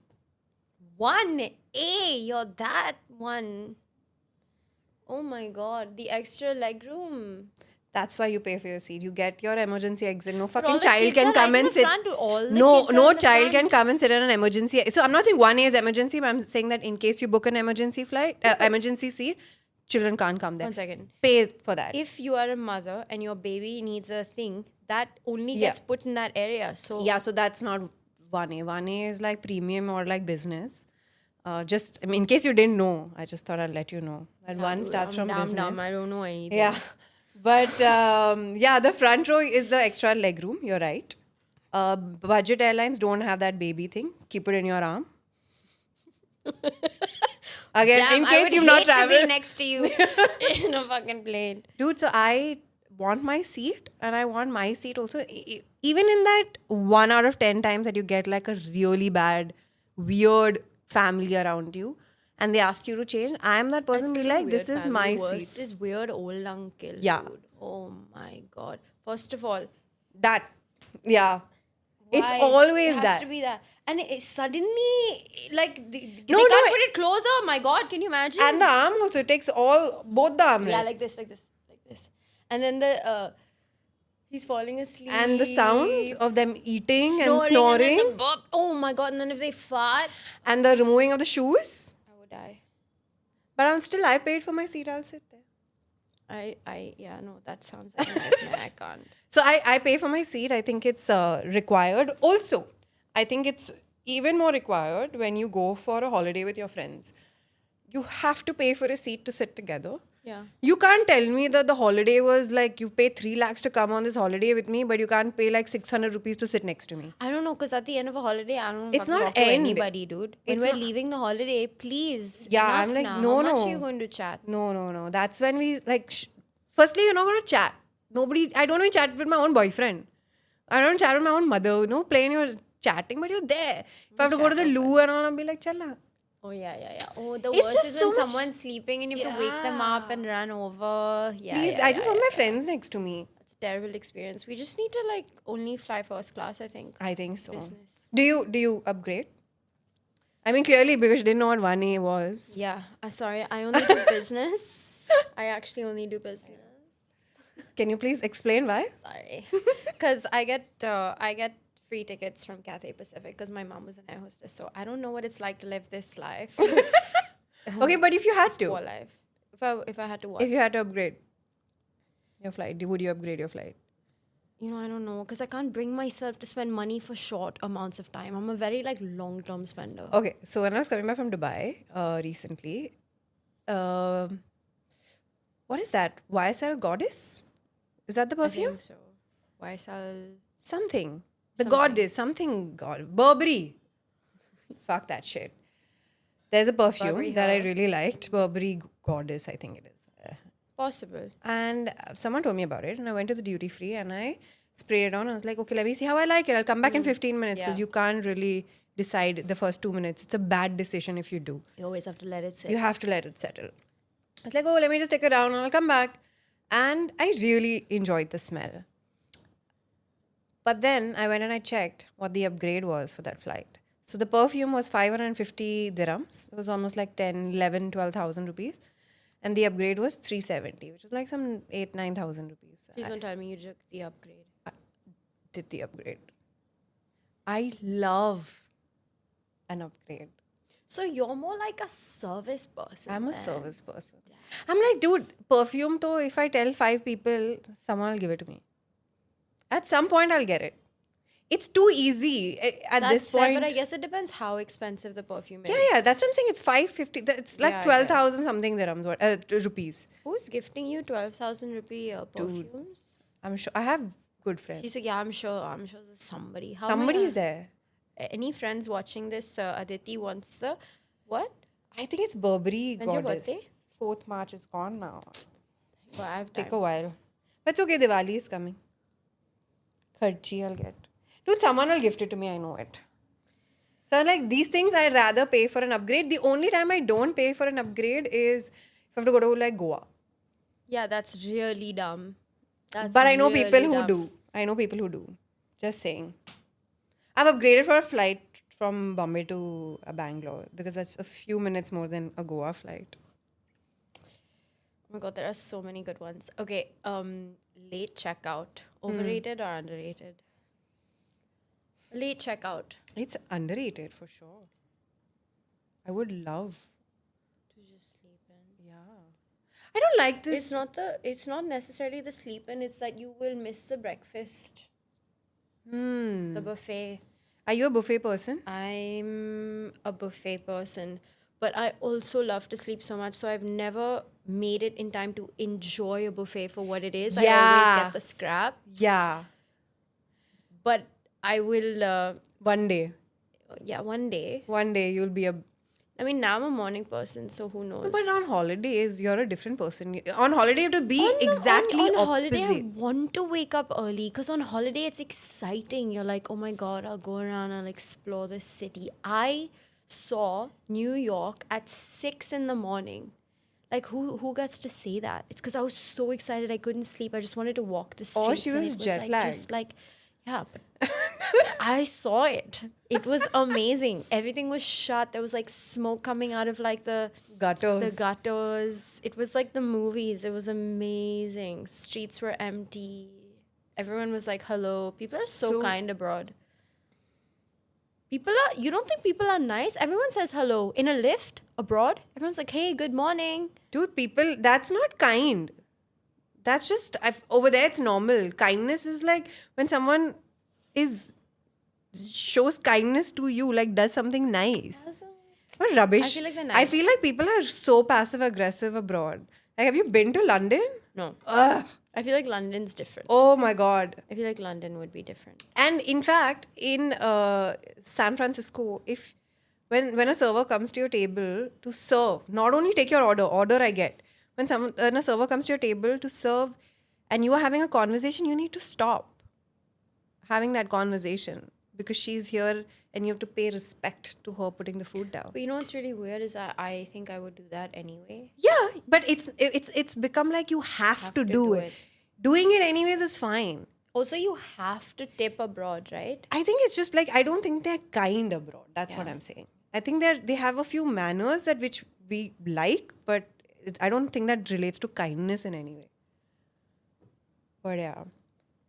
[SPEAKER 2] 1A, you're that one. Oh my god, the extra leg room.
[SPEAKER 1] That's why you pay for your seat. You get your emergency exit. No
[SPEAKER 2] all
[SPEAKER 1] fucking
[SPEAKER 2] the
[SPEAKER 1] child
[SPEAKER 2] kids
[SPEAKER 1] can
[SPEAKER 2] are
[SPEAKER 1] come
[SPEAKER 2] right in
[SPEAKER 1] and
[SPEAKER 2] the
[SPEAKER 1] sit.
[SPEAKER 2] front, all the
[SPEAKER 1] No,
[SPEAKER 2] kids are
[SPEAKER 1] no
[SPEAKER 2] in the
[SPEAKER 1] child
[SPEAKER 2] front.
[SPEAKER 1] can come and sit in an emergency. So I'm not saying 1A is emergency, but I'm saying that in case you book an emergency flight, emergency seat, children can't come there.
[SPEAKER 2] 1 second.
[SPEAKER 1] Pay for that.
[SPEAKER 2] If you are a mother and your baby needs a thing, that only gets put in that area. So
[SPEAKER 1] Yeah, so that's not 1A. 1A is like premium or like business. In case you didn't know, I just thought I'd let you know that one starts from business.
[SPEAKER 2] dumb. I don't know anything.
[SPEAKER 1] Yeah. But the front row is the extra leg room. You're right. Budget airlines don't have that baby thing. Keep it in your arm. Again,
[SPEAKER 2] Damn,
[SPEAKER 1] in
[SPEAKER 2] I
[SPEAKER 1] case
[SPEAKER 2] would
[SPEAKER 1] you've
[SPEAKER 2] hate
[SPEAKER 1] not
[SPEAKER 2] to be
[SPEAKER 1] traveled.
[SPEAKER 2] next to you in a fucking plane.
[SPEAKER 1] Dude, so I want my seat and I want my seat also. Even in that 1 out of 10 times that you get like a really bad, weird family around you and they ask you to change, I'm that person be like, this is my seat.
[SPEAKER 2] Worst is weird old uncle.
[SPEAKER 1] Yeah.
[SPEAKER 2] Dude. Oh my god. First of all,
[SPEAKER 1] That, yeah. It's
[SPEAKER 2] why?
[SPEAKER 1] always
[SPEAKER 2] it has
[SPEAKER 1] that.
[SPEAKER 2] to be that. And it suddenly, like, they
[SPEAKER 1] No,
[SPEAKER 2] can't
[SPEAKER 1] no,
[SPEAKER 2] put it closer. My god, can you imagine?
[SPEAKER 1] And the arm also, it takes both the armrests.
[SPEAKER 2] Yeah, like this. And then he's falling asleep.
[SPEAKER 1] And the sounds of them eating and
[SPEAKER 2] And
[SPEAKER 1] snoring.
[SPEAKER 2] then the burp. Oh my god, and then if they fart,
[SPEAKER 1] And the removing of the shoes.
[SPEAKER 2] I would die.
[SPEAKER 1] But I paid for my seat, I'll sit there.
[SPEAKER 2] That sounds like a nightmare. I can't.
[SPEAKER 1] So I pay for my seat. I think it's required. Also, I think it's even more required when you go for a holiday with your friends. You have to pay for a seat to sit together.
[SPEAKER 2] Yeah.
[SPEAKER 1] You can't tell me that the holiday was like you pay 3 lakhs to come on this holiday with me, but you can't pay like 600 rupees to sit next to me.
[SPEAKER 2] I don't know, because at the end of a holiday, I don't
[SPEAKER 1] It's
[SPEAKER 2] fucking
[SPEAKER 1] not
[SPEAKER 2] talk to
[SPEAKER 1] end.
[SPEAKER 2] anybody, dude. When
[SPEAKER 1] It's
[SPEAKER 2] we're
[SPEAKER 1] not-
[SPEAKER 2] leaving the holiday, please.
[SPEAKER 1] Yeah,
[SPEAKER 2] enough
[SPEAKER 1] I'm like,
[SPEAKER 2] now.
[SPEAKER 1] no,
[SPEAKER 2] How much
[SPEAKER 1] no.
[SPEAKER 2] are you going to chat?
[SPEAKER 1] No. That's when we like. Firstly, you're not going to chat. I don't even chat with my own boyfriend. I don't chat with my own mother. No, plain you're chatting, but you're there. If I have to go to the loo and all, I'll be like, challa.
[SPEAKER 2] Oh, yeah. Oh, the
[SPEAKER 1] It's
[SPEAKER 2] worst
[SPEAKER 1] just
[SPEAKER 2] is
[SPEAKER 1] so
[SPEAKER 2] when
[SPEAKER 1] much-
[SPEAKER 2] someone's sleeping and you have to wake them up and run over. Yeah,
[SPEAKER 1] Please,
[SPEAKER 2] yeah,
[SPEAKER 1] I just want my friends next to me.
[SPEAKER 2] It's a terrible experience. We just need to like only fly first class, I think.
[SPEAKER 1] I think so.
[SPEAKER 2] Business.
[SPEAKER 1] Do you upgrade? I mean, clearly because you didn't know what 1A was.
[SPEAKER 2] Yeah. Sorry, I only do business. I actually only do business.
[SPEAKER 1] Can you please explain why?
[SPEAKER 2] Sorry, because I get free tickets from Cathay Pacific because my mom was an air hostess. So I don't know what it's like to live this life.
[SPEAKER 1] Okay, but if you had to,
[SPEAKER 2] Poor life. If I had to what?
[SPEAKER 1] if you had to upgrade your flight, would you upgrade your flight?
[SPEAKER 2] I don't know, because I can't bring myself to spend money for short amounts of time. I'm a very like long-term spender.
[SPEAKER 1] Okay, so when I was coming back from Dubai recently, what is that? YSL Goddess? Is that the
[SPEAKER 2] I
[SPEAKER 1] perfume?
[SPEAKER 2] think so. YSL.
[SPEAKER 1] Something. The Goddess. Something God. Burberry. Fuck that shit. There's a perfume
[SPEAKER 2] Burberry
[SPEAKER 1] that I
[SPEAKER 2] her.
[SPEAKER 1] really liked. Burberry Goddess, I think it is.
[SPEAKER 2] Possible.
[SPEAKER 1] And someone told me about it, and I went to the duty free and I sprayed it on. I was like, okay, let me see how I like it. I'll come back in 15 minutes because
[SPEAKER 2] Yeah.
[SPEAKER 1] you can't really decide the first 2 minutes. It's a bad decision if you do.
[SPEAKER 2] You always have to let it sit.
[SPEAKER 1] You have to let it settle. I was like, oh, let me just take it down and I'll come back. And I really enjoyed the smell. But then I went and I checked what the upgrade was for that flight. So the perfume was 550 dirhams. It was almost like 10, 11, 12,000 rupees. And the upgrade was 370, which is like some 8, 9,000 rupees.
[SPEAKER 2] Please don't tell me you took the upgrade.
[SPEAKER 1] Did the upgrade. I love an upgrade.
[SPEAKER 2] So you're more like a service person.
[SPEAKER 1] I'm a
[SPEAKER 2] then.
[SPEAKER 1] service person. I'm like, dude, perfume though, if I tell 5 people, someone will give it to me. At some point, I'll get it. It's too easy at this
[SPEAKER 2] That's fair,
[SPEAKER 1] point.
[SPEAKER 2] but I guess it depends how expensive the perfume
[SPEAKER 1] Yeah,
[SPEAKER 2] is.
[SPEAKER 1] yeah, that's what I'm saying. It's 550. It's like
[SPEAKER 2] Yeah, I
[SPEAKER 1] 12,000 something dirhams, rupees.
[SPEAKER 2] Who's gifting you 12,000 rupee perfumes?
[SPEAKER 1] I'm sure. I have good friends.
[SPEAKER 2] She's like, yeah, I'm sure there's somebody. How
[SPEAKER 1] Somebody is there.
[SPEAKER 2] Any friends watching this? Aditi wants the what?
[SPEAKER 1] I think it's Burberry
[SPEAKER 2] When's your
[SPEAKER 1] Goddess.
[SPEAKER 2] birthday?
[SPEAKER 1] 4th March. It's gone now.
[SPEAKER 2] So I have time.
[SPEAKER 1] Take a while. But it's okay. Diwali is coming. Kharchi I'll get. Dude, someone will gift it to me. I know it. So like these things, I'd rather pay for an upgrade. The only time I don't pay for an upgrade is if I have to go to like Goa.
[SPEAKER 2] Yeah, that's really dumb.
[SPEAKER 1] But I know
[SPEAKER 2] really
[SPEAKER 1] people who
[SPEAKER 2] dumb.
[SPEAKER 1] do. I know people who do. Just saying. I've upgraded for a flight from Bombay to Bangalore because that's a few minutes more than a Goa flight.
[SPEAKER 2] Oh my god, there are so many good ones. Okay, late checkout. Overrated or underrated? Late checkout.
[SPEAKER 1] It's underrated for sure. I would love.
[SPEAKER 2] To just sleep in.
[SPEAKER 1] Yeah. I don't like this.
[SPEAKER 2] It's not necessarily the sleep in, it's that you will miss the breakfast. The buffet.
[SPEAKER 1] Are you a buffet person?
[SPEAKER 2] I'm a buffet person, but I also love to sleep so much, so I've never made it in time to enjoy a buffet for what it is. I
[SPEAKER 1] Yeah.
[SPEAKER 2] always get the scrap.
[SPEAKER 1] Yeah.
[SPEAKER 2] But I will,
[SPEAKER 1] One day.
[SPEAKER 2] one day.
[SPEAKER 1] One day you'll be a.
[SPEAKER 2] I mean, now I'm a morning person, so who knows?
[SPEAKER 1] But on holidays, you're a different person. On holiday, you have to be
[SPEAKER 2] on
[SPEAKER 1] exactly
[SPEAKER 2] on
[SPEAKER 1] opposite.
[SPEAKER 2] holiday, I want to wake up early because on holiday it's exciting. You're like, oh my god, I'll go around and explore the city. I saw New York at 6 in the morning. Like who gets to say that? It's because I was so excited I couldn't sleep. I just wanted to walk the streets.
[SPEAKER 1] Or she
[SPEAKER 2] and
[SPEAKER 1] was
[SPEAKER 2] it
[SPEAKER 1] jet
[SPEAKER 2] like,
[SPEAKER 1] lagged.
[SPEAKER 2] just like, yeah, but I saw it. It was amazing. Everything was shut. There was like smoke coming out of like the
[SPEAKER 1] Gutters.
[SPEAKER 2] gutters. It was like the movies. It was amazing. Streets were empty. Everyone was like, hello. People are so kind abroad. You don't think people are nice? Everyone says hello. In a lift abroad, everyone's like, hey, good morning.
[SPEAKER 1] Dude, people, that's not kind. That's just, over there it's normal. Kindness is like when someone shows kindness to you, like does something nice. It's not rubbish.
[SPEAKER 2] I feel like they're
[SPEAKER 1] I
[SPEAKER 2] nice.
[SPEAKER 1] feel like people are so passive aggressive abroad. Like, have you been to London?
[SPEAKER 2] No.
[SPEAKER 1] Ugh.
[SPEAKER 2] I feel like London's different.
[SPEAKER 1] Oh my God.
[SPEAKER 2] I feel like London would be different.
[SPEAKER 1] And in fact, in San Francisco, when a server comes to your table to serve, not only take your order I get. When a server comes to your table to serve and you are having a conversation, you need to stop having that conversation because she's here and you have to pay respect to her putting the food down.
[SPEAKER 2] But you know what's really weird is that I think I would do that anyway.
[SPEAKER 1] Yeah, but it's become like you have to do it. Doing it anyways is fine.
[SPEAKER 2] Also, you have to tip abroad, right?
[SPEAKER 1] I think it's just like, I don't think they're kind abroad. That's what I'm saying. I think they have a few manners that which we like, but I don't think that relates to kindness in any way. But yeah.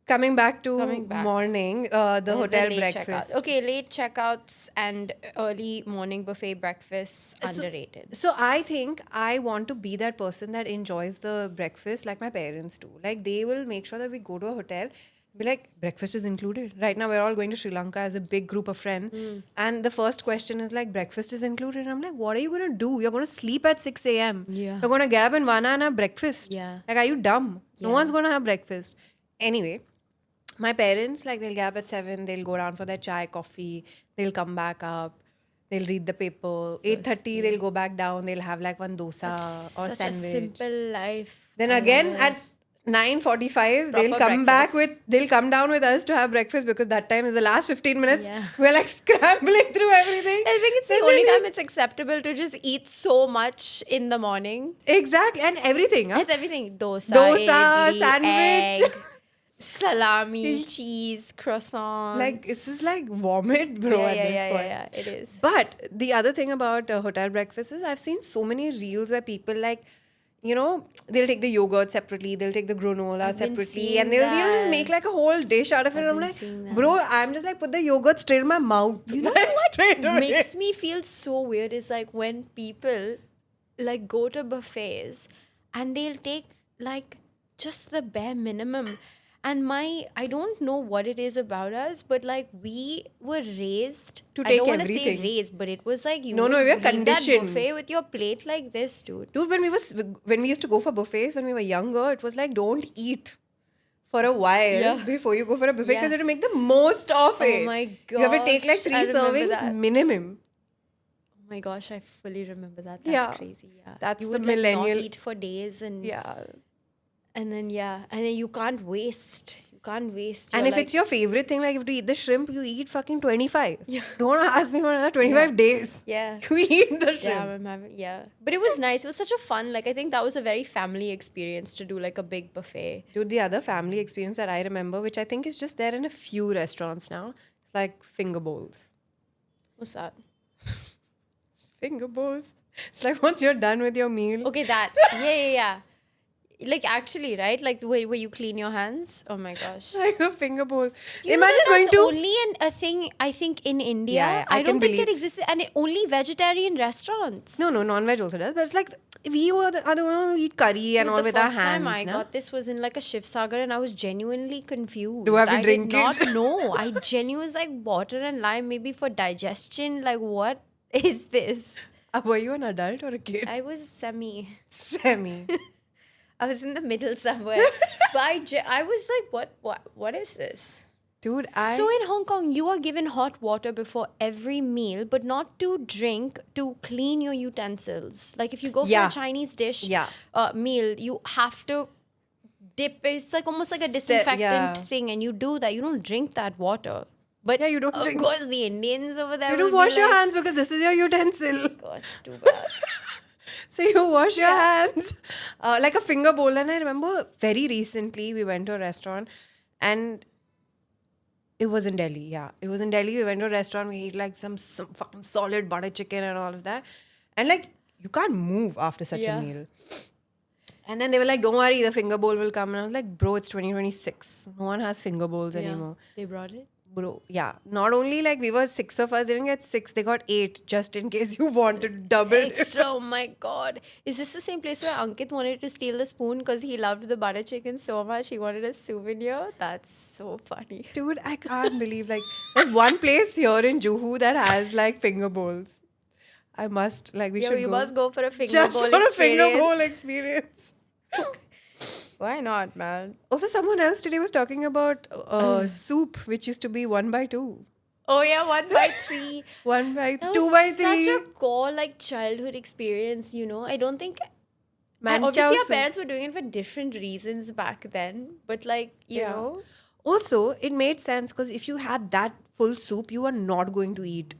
[SPEAKER 1] Coming back to morning, the hotel
[SPEAKER 2] late
[SPEAKER 1] breakfast.
[SPEAKER 2] Checkout. Okay, late checkouts and early morning buffet breakfasts, underrated.
[SPEAKER 1] So I think I want to be that person that enjoys the breakfast like my parents do. Like they will make sure that we go to a hotel, be like, breakfast is included. Right now we're all going to Sri Lanka as a big group of friends. And the first question is like, breakfast is included. And I'm like, what are you going to do? You're going to sleep at 6 a.m.
[SPEAKER 2] Yeah.
[SPEAKER 1] You're going to get up in 1 hour and have breakfast.
[SPEAKER 2] Yeah.
[SPEAKER 1] Like, are you dumb? No one's going to have breakfast. Anyway, my parents, like, they'll get up at 7, they'll go down for their chai, coffee, they'll come back up, they'll read the paper. 8:30, they'll go back down, they'll have like one dosa or
[SPEAKER 2] Such
[SPEAKER 1] sandwich.
[SPEAKER 2] a simple life.
[SPEAKER 1] Then again at 9:45, they'll come down with us to have breakfast because that time is the last 15 minutes.
[SPEAKER 2] Yeah.
[SPEAKER 1] We're like scrambling through everything.
[SPEAKER 2] I think it's the only time it's acceptable to just eat so much in the morning.
[SPEAKER 1] Exactly. And everything. Huh?
[SPEAKER 2] It's everything. Dosa, idli,
[SPEAKER 1] sandwich.
[SPEAKER 2] egg, salami, cheese, croissant.
[SPEAKER 1] Like, this is like vomit, bro, at this point.
[SPEAKER 2] Yeah, it is.
[SPEAKER 1] But the other thing about hotel breakfast is I've seen so many reels where people like they'll take the yogurt separately, they'll take the granola
[SPEAKER 2] I've been
[SPEAKER 1] separately,
[SPEAKER 2] seeing
[SPEAKER 1] and they'll just
[SPEAKER 2] that.
[SPEAKER 1] make like a whole dish out of it.
[SPEAKER 2] I've
[SPEAKER 1] And I'm
[SPEAKER 2] been
[SPEAKER 1] like,
[SPEAKER 2] seeing that.
[SPEAKER 1] bro, I'm just like, put the yogurt straight in my mouth.
[SPEAKER 2] You know
[SPEAKER 1] like,
[SPEAKER 2] what
[SPEAKER 1] straight away.
[SPEAKER 2] makes me feel so weird is like when people like go to buffets and they'll take like just the bare minimum. And I don't know what it is about us, but like we were raised
[SPEAKER 1] To
[SPEAKER 2] I
[SPEAKER 1] take
[SPEAKER 2] don't want to say
[SPEAKER 1] everything.
[SPEAKER 2] raised, but it was like you
[SPEAKER 1] No,
[SPEAKER 2] would
[SPEAKER 1] we were
[SPEAKER 2] leave that
[SPEAKER 1] conditioned.
[SPEAKER 2] buffet with your plate like this, dude.
[SPEAKER 1] Dude, when we used to go for buffets when we were younger, it was like, don't eat for a while
[SPEAKER 2] Yeah.
[SPEAKER 1] before you go for a buffet because
[SPEAKER 2] Yeah.
[SPEAKER 1] you have to make the most of
[SPEAKER 2] Oh
[SPEAKER 1] it.
[SPEAKER 2] my
[SPEAKER 1] You have to take like
[SPEAKER 2] gosh,
[SPEAKER 1] 3
[SPEAKER 2] I remember
[SPEAKER 1] servings
[SPEAKER 2] that.
[SPEAKER 1] minimum.
[SPEAKER 2] Oh my gosh, I fully remember that. That's
[SPEAKER 1] Yeah.
[SPEAKER 2] crazy. Yeah.
[SPEAKER 1] That's
[SPEAKER 2] you
[SPEAKER 1] the
[SPEAKER 2] would like
[SPEAKER 1] millennial-
[SPEAKER 2] not eat for days and
[SPEAKER 1] Yeah.
[SPEAKER 2] and then you can't waste. You can't waste.
[SPEAKER 1] And
[SPEAKER 2] You're
[SPEAKER 1] if it's your favorite thing, like if you eat the shrimp, you eat fucking 25.
[SPEAKER 2] Yeah.
[SPEAKER 1] Don't ask me for another 25 days.
[SPEAKER 2] yeah.
[SPEAKER 1] You eat the shrimp.
[SPEAKER 2] Yeah, I'm having, but it was nice. It was such a fun. Like I think that was a very family experience to do like a big buffet.
[SPEAKER 1] Dude, the other family experience that I remember, which I think is just there in a few restaurants now, it's like finger bowls.
[SPEAKER 2] What's that?
[SPEAKER 1] Finger bowls. It's like once you're done with your meal.
[SPEAKER 2] Okay, that. Yeah. Like actually, right? Like the way where you clean your hands. Oh my gosh.
[SPEAKER 1] Like a finger bowl.
[SPEAKER 2] You
[SPEAKER 1] Imagine
[SPEAKER 2] know
[SPEAKER 1] going
[SPEAKER 2] that's
[SPEAKER 1] to.
[SPEAKER 2] only a thing I think in India.
[SPEAKER 1] Yeah, I
[SPEAKER 2] I don't
[SPEAKER 1] can
[SPEAKER 2] think
[SPEAKER 1] believe-
[SPEAKER 2] it exists, and only vegetarian restaurants.
[SPEAKER 1] No, non-veg also does. But it's like we are the one who eat curry and
[SPEAKER 2] Dude,
[SPEAKER 1] all
[SPEAKER 2] the
[SPEAKER 1] with our
[SPEAKER 2] first time
[SPEAKER 1] hands.
[SPEAKER 2] I
[SPEAKER 1] na?
[SPEAKER 2] got this was in like a Shiv Sagar and I was genuinely confused.
[SPEAKER 1] Do I have to
[SPEAKER 2] I
[SPEAKER 1] drink
[SPEAKER 2] did not
[SPEAKER 1] it?
[SPEAKER 2] know. I genuinely was like water and lime maybe for digestion. Like what is this?
[SPEAKER 1] Were you an adult or a kid?
[SPEAKER 2] I was semi.
[SPEAKER 1] Semi.
[SPEAKER 2] I was in the middle somewhere. But I was like, what is this?
[SPEAKER 1] Dude,
[SPEAKER 2] So in Hong Kong, you are given hot water before every meal, but not to drink, to clean your utensils. Like if you go for
[SPEAKER 1] Yeah.
[SPEAKER 2] a Chinese dish
[SPEAKER 1] Yeah.
[SPEAKER 2] meal, you have to dip. It's like almost like a
[SPEAKER 1] Ste-
[SPEAKER 2] disinfectant
[SPEAKER 1] yeah.
[SPEAKER 2] thing, and you do that. You don't drink that water. But
[SPEAKER 1] Yeah, you don't
[SPEAKER 2] of
[SPEAKER 1] drink-
[SPEAKER 2] course, the Indians over there
[SPEAKER 1] you
[SPEAKER 2] will
[SPEAKER 1] don't wash
[SPEAKER 2] be
[SPEAKER 1] your
[SPEAKER 2] like,
[SPEAKER 1] hands because this is your utensil.
[SPEAKER 2] God, it's too bad.
[SPEAKER 1] So you wash your hands like a finger bowl. And I remember very recently we went to a restaurant and it was in Delhi. Yeah, it was in Delhi. We went to a restaurant. We ate like some fucking solid butter chicken and all of that. And like you can't move after such
[SPEAKER 2] Yeah.
[SPEAKER 1] a meal. And then they were like, don't worry, the finger bowl will come. And I was like, bro, it's 2026. No one has finger bowls anymore.
[SPEAKER 2] They brought it.
[SPEAKER 1] Bro, yeah. Not only like we were 6 of us, they didn't get 6, they got 8 just in case you wanted double.
[SPEAKER 2] Extra, oh my god. Is this the same place where Ankit wanted to steal the spoon because he loved the butter chicken so much he wanted a souvenir? That's so funny.
[SPEAKER 1] Dude, I can't believe like there's one place here in Juhu that has like finger bowls. I must like we
[SPEAKER 2] Yeah,
[SPEAKER 1] should
[SPEAKER 2] you
[SPEAKER 1] go.
[SPEAKER 2] must go for a finger
[SPEAKER 1] just
[SPEAKER 2] bowl
[SPEAKER 1] for a
[SPEAKER 2] experience.
[SPEAKER 1] finger bowl experience.
[SPEAKER 2] Why not, man?
[SPEAKER 1] Also, someone else today was talking about soup, which used to be 1 by 2.
[SPEAKER 2] Oh yeah, 1 by 3.
[SPEAKER 1] 1 by
[SPEAKER 2] That
[SPEAKER 1] 2
[SPEAKER 2] was
[SPEAKER 1] by 3.
[SPEAKER 2] such a core like childhood experience, you know. I don't think
[SPEAKER 1] Manchow
[SPEAKER 2] obviously our
[SPEAKER 1] soup.
[SPEAKER 2] parents were doing it for different reasons back then, but like you
[SPEAKER 1] Yeah.
[SPEAKER 2] know,
[SPEAKER 1] Also, it made sense because if you had that full soup, you are not going to eat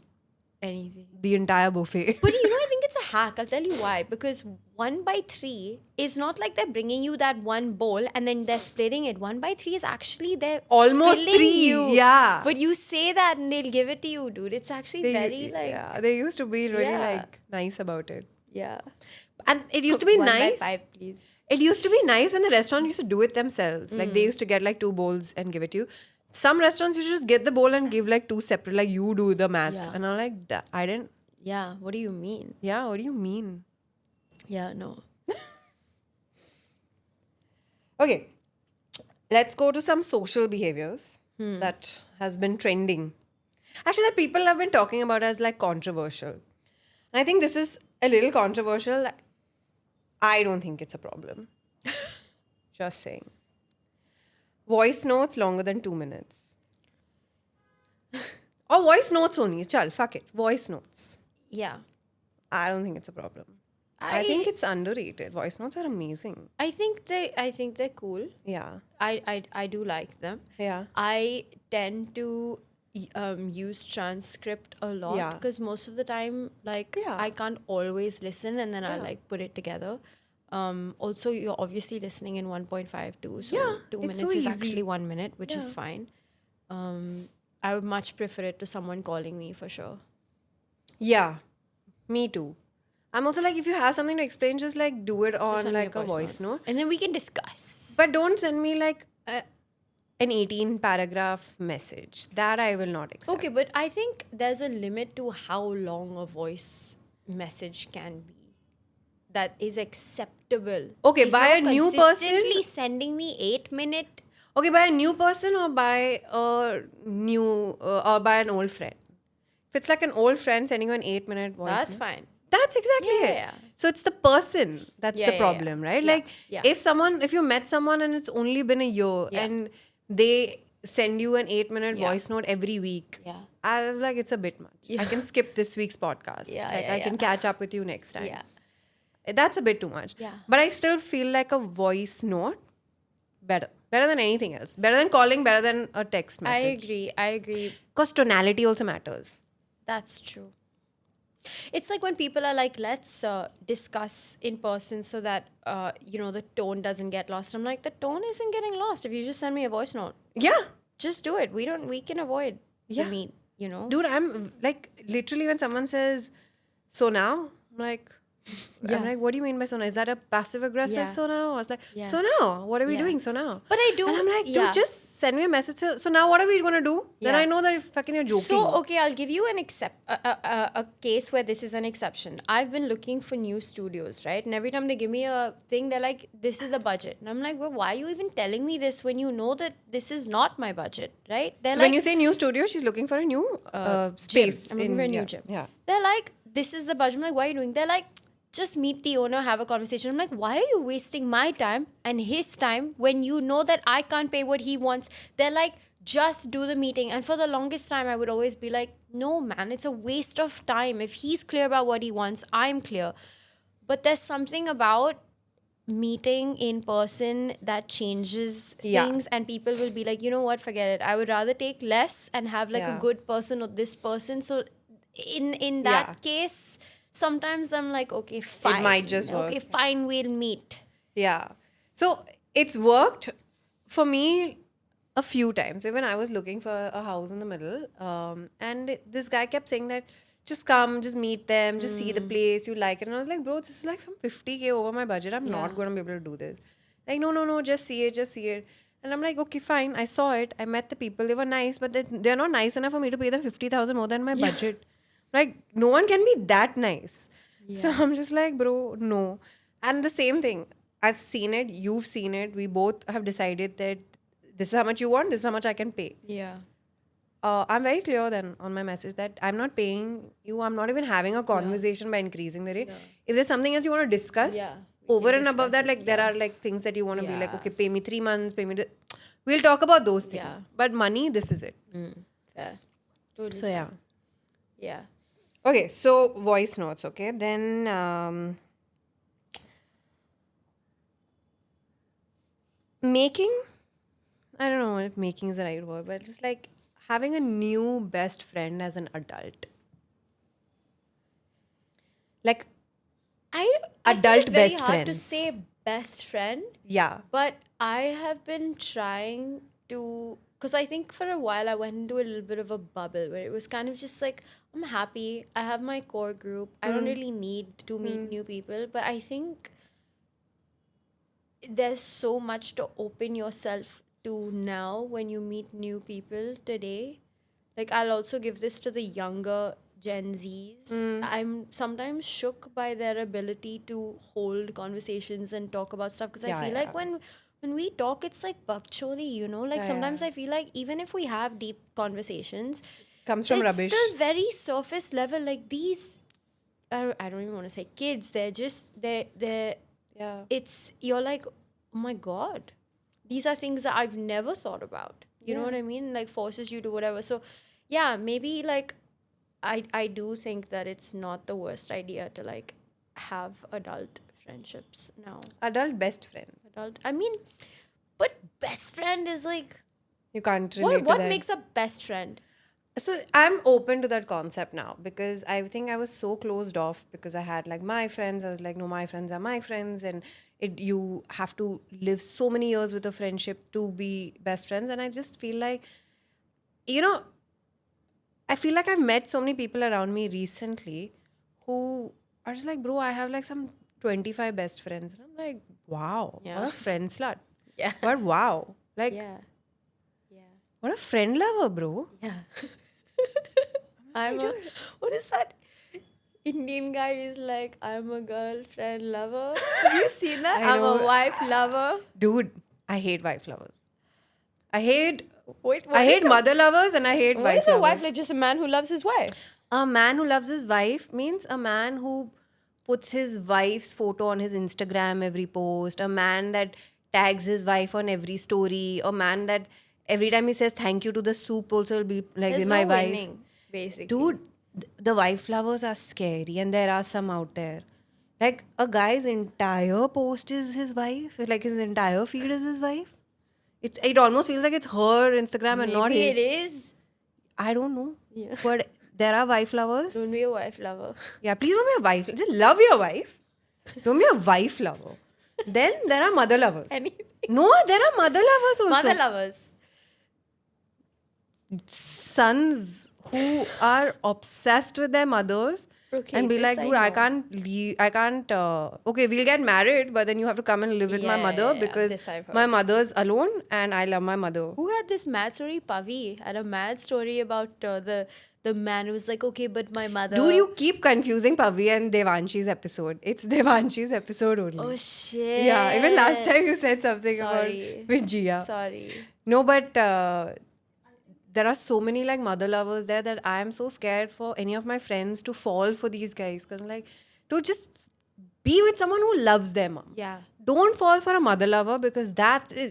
[SPEAKER 2] anything.
[SPEAKER 1] the entire buffet.
[SPEAKER 2] But you know, I think it's a hack. I'll tell you why. Because 1 by 3 is not like they're bringing you that one bowl and then they're splitting it. 1 by 3 is actually they're
[SPEAKER 1] Almost
[SPEAKER 2] filling
[SPEAKER 1] 3,
[SPEAKER 2] you.
[SPEAKER 1] yeah.
[SPEAKER 2] But you say that and they'll give it to you, dude. It's actually very like
[SPEAKER 1] yeah, they used to be really
[SPEAKER 2] Yeah.
[SPEAKER 1] like nice about it.
[SPEAKER 2] yeah.
[SPEAKER 1] And it used to be
[SPEAKER 2] 1 by
[SPEAKER 1] nice.
[SPEAKER 2] 5, please.
[SPEAKER 1] It used to be nice when the restaurant used to do it themselves. Like they used to get like 2 bowls and give it to you. Some restaurants you just get the bowl and give like 2 separate, like you do the math.
[SPEAKER 2] Yeah.
[SPEAKER 1] And I'm like, I didn't.
[SPEAKER 2] Yeah. What do you mean?
[SPEAKER 1] Yeah, what do you mean?
[SPEAKER 2] Yeah. No.
[SPEAKER 1] Okay, let's go to some social behaviors that has been trending. Actually, that people have been talking about as like controversial. And I think this is a little controversial. I don't think it's a problem. Just saying. Voice notes longer than 2 minutes. Or voice notes only. Chal, fuck it. Voice notes.
[SPEAKER 2] Yeah.
[SPEAKER 1] I don't think it's a problem. I think it's underrated. Voice notes are amazing.
[SPEAKER 2] I think they're cool.
[SPEAKER 1] Yeah.
[SPEAKER 2] I do like them.
[SPEAKER 1] Yeah.
[SPEAKER 2] I tend to use transcript a lot
[SPEAKER 1] Yeah.
[SPEAKER 2] because most of the time, like,
[SPEAKER 1] Yeah.
[SPEAKER 2] I can't always listen and then I like put it together. Also, you're obviously listening in 1.5 too, so
[SPEAKER 1] Yeah,
[SPEAKER 2] 2
[SPEAKER 1] it's
[SPEAKER 2] minutes
[SPEAKER 1] so
[SPEAKER 2] is
[SPEAKER 1] easy.
[SPEAKER 2] actually 1 minute, which is fine. I would much prefer it to someone calling me for sure.
[SPEAKER 1] Yeah. Me too. I'm also like, if you have something to explain, just like do it
[SPEAKER 2] Just
[SPEAKER 1] on
[SPEAKER 2] send me
[SPEAKER 1] like a voice note.
[SPEAKER 2] and then we can discuss.
[SPEAKER 1] But don't send me like an 18 paragraph message. That I will not accept.
[SPEAKER 2] Okay, but I think there's a limit to how long a voice message can be that is acceptable.
[SPEAKER 1] Okay,
[SPEAKER 2] If
[SPEAKER 1] by
[SPEAKER 2] you're
[SPEAKER 1] a new person.
[SPEAKER 2] consistently sending me 8-minute,
[SPEAKER 1] Okay, by a new person or by a new or by an old friend. If it's like an old friend sending you an 8-minute voice,
[SPEAKER 2] that's
[SPEAKER 1] note,
[SPEAKER 2] fine.
[SPEAKER 1] that's exactly
[SPEAKER 2] Yeah,
[SPEAKER 1] it.
[SPEAKER 2] yeah.
[SPEAKER 1] So it's the person that's
[SPEAKER 2] Yeah,
[SPEAKER 1] the
[SPEAKER 2] yeah,
[SPEAKER 1] problem,
[SPEAKER 2] yeah.
[SPEAKER 1] right?
[SPEAKER 2] Yeah,
[SPEAKER 1] Like
[SPEAKER 2] yeah.
[SPEAKER 1] if you met someone and it's only been a year
[SPEAKER 2] Yeah.
[SPEAKER 1] and they send you an 8-minute
[SPEAKER 2] Yeah.
[SPEAKER 1] voice note every week,
[SPEAKER 2] Yeah.
[SPEAKER 1] I'm like, it's a bit much.
[SPEAKER 2] Yeah.
[SPEAKER 1] I can skip this week's podcast.
[SPEAKER 2] Yeah,
[SPEAKER 1] Like
[SPEAKER 2] yeah,
[SPEAKER 1] I can
[SPEAKER 2] yeah.
[SPEAKER 1] catch up with you next time.
[SPEAKER 2] Yeah.
[SPEAKER 1] That's a bit too much.
[SPEAKER 2] Yeah.
[SPEAKER 1] But I still feel like a voice note better. Better than anything else. Better than calling, better than a text message.
[SPEAKER 2] I agree.
[SPEAKER 1] Because tonality also matters.
[SPEAKER 2] That's true. It's like when people are like, let's discuss in person so that, the tone doesn't get lost. I'm like, the tone isn't getting lost if you just send me a voice note.
[SPEAKER 1] Yeah.
[SPEAKER 2] Just do it. We can avoid
[SPEAKER 1] Yeah.
[SPEAKER 2] the meet,
[SPEAKER 1] Dude, I'm like, literally when someone says, so now, I'm like, what do you mean by so now? Is that a passive aggressive
[SPEAKER 2] Yeah.
[SPEAKER 1] so now? I was like,
[SPEAKER 2] Yeah.
[SPEAKER 1] so now, what are we
[SPEAKER 2] Yeah.
[SPEAKER 1] doing so now?
[SPEAKER 2] But I do.
[SPEAKER 1] And I'm like, dude,
[SPEAKER 2] yeah.
[SPEAKER 1] just send me a message. So now what are we going to do? Then
[SPEAKER 2] Yeah.
[SPEAKER 1] I know that fucking you're joking.
[SPEAKER 2] So, okay, I'll give you a case where this is an exception. I've been looking for new studios, right? And every time they give me a thing, they're like, this is the budget. And I'm like, well, why are you even telling me this when you know that this is not my budget, right? They're
[SPEAKER 1] So
[SPEAKER 2] like,
[SPEAKER 1] when you say new studio, she's looking for a new space.
[SPEAKER 2] I'm looking for a new gym.
[SPEAKER 1] Yeah.
[SPEAKER 2] They're like, this is the budget. I'm like, why are you doing? They're like, just meet the owner, have a conversation. I'm like, why are you wasting my time and his time when you know that I can't pay what he wants? They're like, just do the meeting. And for the longest time, I would always be like, no, man, it's a waste of time. If he's clear about what he wants, I'm clear. But there's something about meeting in person that changes
[SPEAKER 1] Yeah.
[SPEAKER 2] things, and people will be like, you know what, forget it. I would rather take less and have like
[SPEAKER 1] Yeah.
[SPEAKER 2] a good person or this person. So in that case, sometimes I'm like, okay, fine.
[SPEAKER 1] might just work.
[SPEAKER 2] Okay, fine, we'll meet.
[SPEAKER 1] Yeah. So it's worked for me a few times. Even I was looking for a house in the middle. And this guy kept saying that just come, just meet them, just see the place, you like it. And I was like, bro, this is like from 50K over my budget. I'm not going to be able to do this. Like, no, just see it, just see it. And I'm like, okay, fine. I saw it. I met the people. They were nice, but they're not nice enough for me to pay them 50,000 more than my budget. Like, no one can be that nice. So I'm just like, bro, no. And the same thing. I've seen it. You've seen it. We both have decided that this is how much you want. This is how much I can pay.
[SPEAKER 2] Yeah.
[SPEAKER 1] I'm very clear then on my message that I'm not paying you. I'm not even having a conversation by increasing the rate. If there's something else you want to discuss, over and above that, like there are like things that you want to be like, okay, pay me 3 months, pay me. We'll talk about those things.
[SPEAKER 2] Yeah.
[SPEAKER 1] But money, this is it.
[SPEAKER 2] Fair. Totally.
[SPEAKER 1] So yeah.
[SPEAKER 2] Yeah.
[SPEAKER 1] Okay, so voice notes, okay? Then making, I don't know if making is the right word, but just like having a new best friend as an adult. Like
[SPEAKER 2] I
[SPEAKER 1] Adult
[SPEAKER 2] think it's very
[SPEAKER 1] best
[SPEAKER 2] hard to
[SPEAKER 1] friends.
[SPEAKER 2] say best friend,
[SPEAKER 1] Yeah.
[SPEAKER 2] but I have been trying to, because I think for a while I went into a little bit of a bubble where it was kind of just like, I'm happy, I have my core group, I don't really need to meet new people, but I think there's so much to open yourself to now when you meet new people today. Like, I'll also give this to the younger Gen Zs. I'm sometimes shook by their ability to hold conversations and talk about stuff, because
[SPEAKER 1] Yeah,
[SPEAKER 2] I feel
[SPEAKER 1] yeah.
[SPEAKER 2] like when we talk, it's like bakcholi, Like
[SPEAKER 1] Yeah,
[SPEAKER 2] sometimes
[SPEAKER 1] yeah.
[SPEAKER 2] I feel like even if we have deep conversations,
[SPEAKER 1] Comes from
[SPEAKER 2] it's
[SPEAKER 1] rubbish.
[SPEAKER 2] still very surface level. Like these, I don't even want to say kids. They're just they're.
[SPEAKER 1] Yeah.
[SPEAKER 2] It's, you're like, oh my god, these are things that I've never thought about. You know
[SPEAKER 1] Yeah.
[SPEAKER 2] what I mean? Like forces you to whatever. So yeah, maybe like I do think that it's not the worst idea to like have adult friendships now.
[SPEAKER 1] Adult best friend.
[SPEAKER 2] Adult, I mean, but best friend is like,
[SPEAKER 1] You can't relate
[SPEAKER 2] what
[SPEAKER 1] to that.
[SPEAKER 2] makes a best friend?
[SPEAKER 1] So I'm open to that concept now because I think I was so closed off because I had like my friends. I was like, no, my friends are my friends, and you have to live so many years with a friendship to be best friends. And I just feel like, I feel like I've met so many people around me recently who are just like, bro, I have like some 25 best friends. And I'm like, wow,
[SPEAKER 2] Yeah.
[SPEAKER 1] what a friend slut.
[SPEAKER 2] Yeah.
[SPEAKER 1] But wow, like,
[SPEAKER 2] Yeah. Yeah.
[SPEAKER 1] what a friend lover, bro.
[SPEAKER 2] Yeah. What is that? Indian guy is like, I'm a girlfriend lover. Have you seen that?
[SPEAKER 1] I
[SPEAKER 2] I'm
[SPEAKER 1] know.
[SPEAKER 2] a wife lover.
[SPEAKER 1] Dude, I hate wife lovers. I hate
[SPEAKER 2] Wait,
[SPEAKER 1] I hate mother lovers and I hate
[SPEAKER 2] What
[SPEAKER 1] wife
[SPEAKER 2] is a
[SPEAKER 1] lovers.
[SPEAKER 2] wife like? Just a man who loves his wife.
[SPEAKER 1] A man who loves his wife means a man who puts his wife's photo on his Instagram every post, a man that tags his wife on every story, a man that every time he says thank you to the soup also will be like
[SPEAKER 2] There's
[SPEAKER 1] my
[SPEAKER 2] no
[SPEAKER 1] wife.
[SPEAKER 2] winning, basically.
[SPEAKER 1] Dude, the wife lovers are scary and there are some out there. Like a guy's entire post is his wife, like his entire feed is his wife. It almost feels like it's her Instagram and not
[SPEAKER 2] Maybe
[SPEAKER 1] his.
[SPEAKER 2] it is.
[SPEAKER 1] I don't know.
[SPEAKER 2] Yeah.
[SPEAKER 1] But there are wife lovers.
[SPEAKER 2] Don't be a wife lover.
[SPEAKER 1] Yeah, please don't be a wife. Just love your wife. Don't be a wife lover. Then there are mother lovers.
[SPEAKER 2] Anything.
[SPEAKER 1] No, there are mother lovers also.
[SPEAKER 2] Mother lovers.
[SPEAKER 1] Sons who are obsessed with their mothers
[SPEAKER 2] Okay,
[SPEAKER 1] and be
[SPEAKER 2] this
[SPEAKER 1] like,
[SPEAKER 2] I
[SPEAKER 1] dude, I
[SPEAKER 2] know.
[SPEAKER 1] can't leave. I can't. Okay, we'll get married, but then you have to come and live with my
[SPEAKER 2] Yeah,
[SPEAKER 1] mother
[SPEAKER 2] yeah, yeah.
[SPEAKER 1] because
[SPEAKER 2] This I've heard.
[SPEAKER 1] my mother's alone and I love my mother.
[SPEAKER 2] Who had this mad story? Pavi had a mad story about the man who was like, okay, but my mother.
[SPEAKER 1] Dude, you keep confusing Pavi and Devanshi's episode. It's Devanshi's episode only.
[SPEAKER 2] Oh shit.
[SPEAKER 1] Yeah, even last time you said something
[SPEAKER 2] Sorry.
[SPEAKER 1] about Vijaya.
[SPEAKER 2] Sorry.
[SPEAKER 1] No, but there are so many like mother lovers there that I am so scared for any of my friends to fall for these guys. Because I'm like, dude, just be with someone who loves their mom.
[SPEAKER 2] Yeah.
[SPEAKER 1] Don't fall for a mother lover because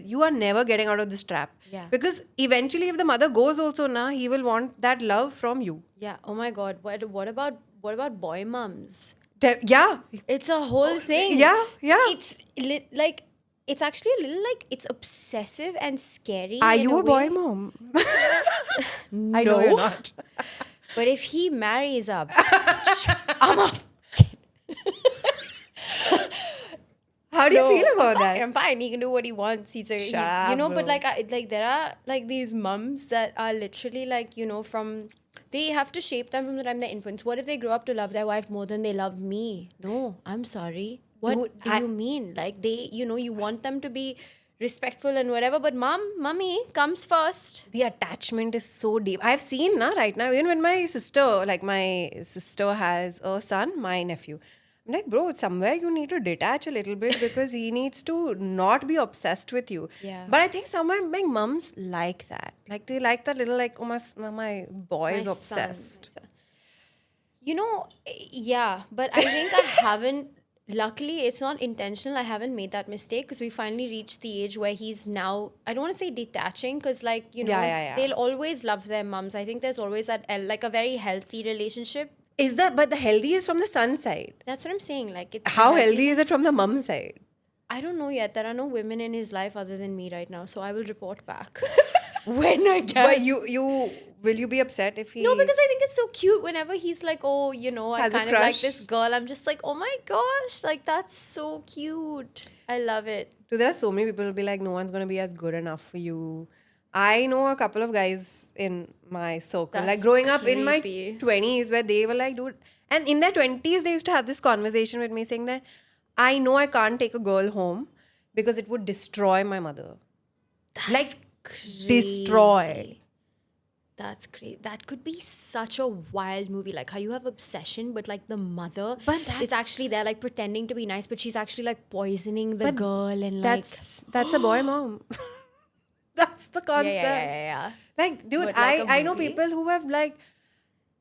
[SPEAKER 1] you are never getting out of this trap.
[SPEAKER 2] Yeah.
[SPEAKER 1] Because eventually, if the mother goes also, he will want that love from you.
[SPEAKER 2] Yeah. Oh my god. What about boy mums?
[SPEAKER 1] Yeah.
[SPEAKER 2] It's a whole thing.
[SPEAKER 1] Yeah, yeah.
[SPEAKER 2] It's like it's actually a little like it's obsessive and scary.
[SPEAKER 1] Are
[SPEAKER 2] in
[SPEAKER 1] you a
[SPEAKER 2] way.
[SPEAKER 1] boy mom? I know you're not.
[SPEAKER 2] But if he marries a I'm a
[SPEAKER 1] How do you feel about that?
[SPEAKER 2] I'm fine. He can do what he wants. He's
[SPEAKER 1] Shut
[SPEAKER 2] you know,
[SPEAKER 1] up,
[SPEAKER 2] but
[SPEAKER 1] bro.
[SPEAKER 2] like there are like these mums that are literally like, you know, from they have to shape them from the time they're infants. What if they grow up to love their wife more than they love me? No, I'm sorry. What
[SPEAKER 1] Dude,
[SPEAKER 2] do you mean? Like they, you know, you want them to be respectful and whatever, but mummy comes first.
[SPEAKER 1] The attachment is so deep. I've seen right now, even when my sister has a son, my nephew. I'm like, bro, somewhere you need to detach a little bit because he needs to not be obsessed with you.
[SPEAKER 2] Yeah.
[SPEAKER 1] But I think somewhere like mums like that. Like they like that little like, oh my boy is
[SPEAKER 2] My
[SPEAKER 1] obsessed.
[SPEAKER 2] son. You know, yeah, but I think I haven't. Luckily, it's not intentional. I haven't made that mistake because we finally reached the age where he's now, I don't want to say detaching because, like, you know,
[SPEAKER 1] Yeah.
[SPEAKER 2] they'll always love their mums. I think there's always that, like, a very healthy relationship.
[SPEAKER 1] But the healthy is from the son side.
[SPEAKER 2] That's what I'm saying. Like, it's
[SPEAKER 1] How healthy is it from the mum side?
[SPEAKER 2] I don't know yet. There are no women in his life other than me right now. So I will report back when I can.
[SPEAKER 1] But will you be upset if he...
[SPEAKER 2] No, because I think it's so cute whenever he's like, oh, you know, I
[SPEAKER 1] Has a
[SPEAKER 2] kind of like
[SPEAKER 1] crush.
[SPEAKER 2] this girl. I'm just like, oh my gosh, like that's so cute. I love it.
[SPEAKER 1] So there are so many people who will be like, no one's going to be as good enough for you. I know a couple of guys in my circle,
[SPEAKER 2] That's
[SPEAKER 1] like growing up in my
[SPEAKER 2] creepy.
[SPEAKER 1] 20s where they were like, dude, and in their 20s, they used to have this conversation with me saying that I know I can't take a girl home because it would destroy my mother.
[SPEAKER 2] That's
[SPEAKER 1] Destroy.
[SPEAKER 2] crazy. That's crazy. That could be such a wild movie. Like how you have obsession, but like the mother
[SPEAKER 1] But
[SPEAKER 2] is
[SPEAKER 1] that's-
[SPEAKER 2] actually there, like pretending to be nice, but she's actually like poisoning the girl and like.
[SPEAKER 1] That's a boy mom. That's the concept.
[SPEAKER 2] Yeah.
[SPEAKER 1] Like, dude,
[SPEAKER 2] But like a
[SPEAKER 1] I know
[SPEAKER 2] movie?
[SPEAKER 1] people who have like,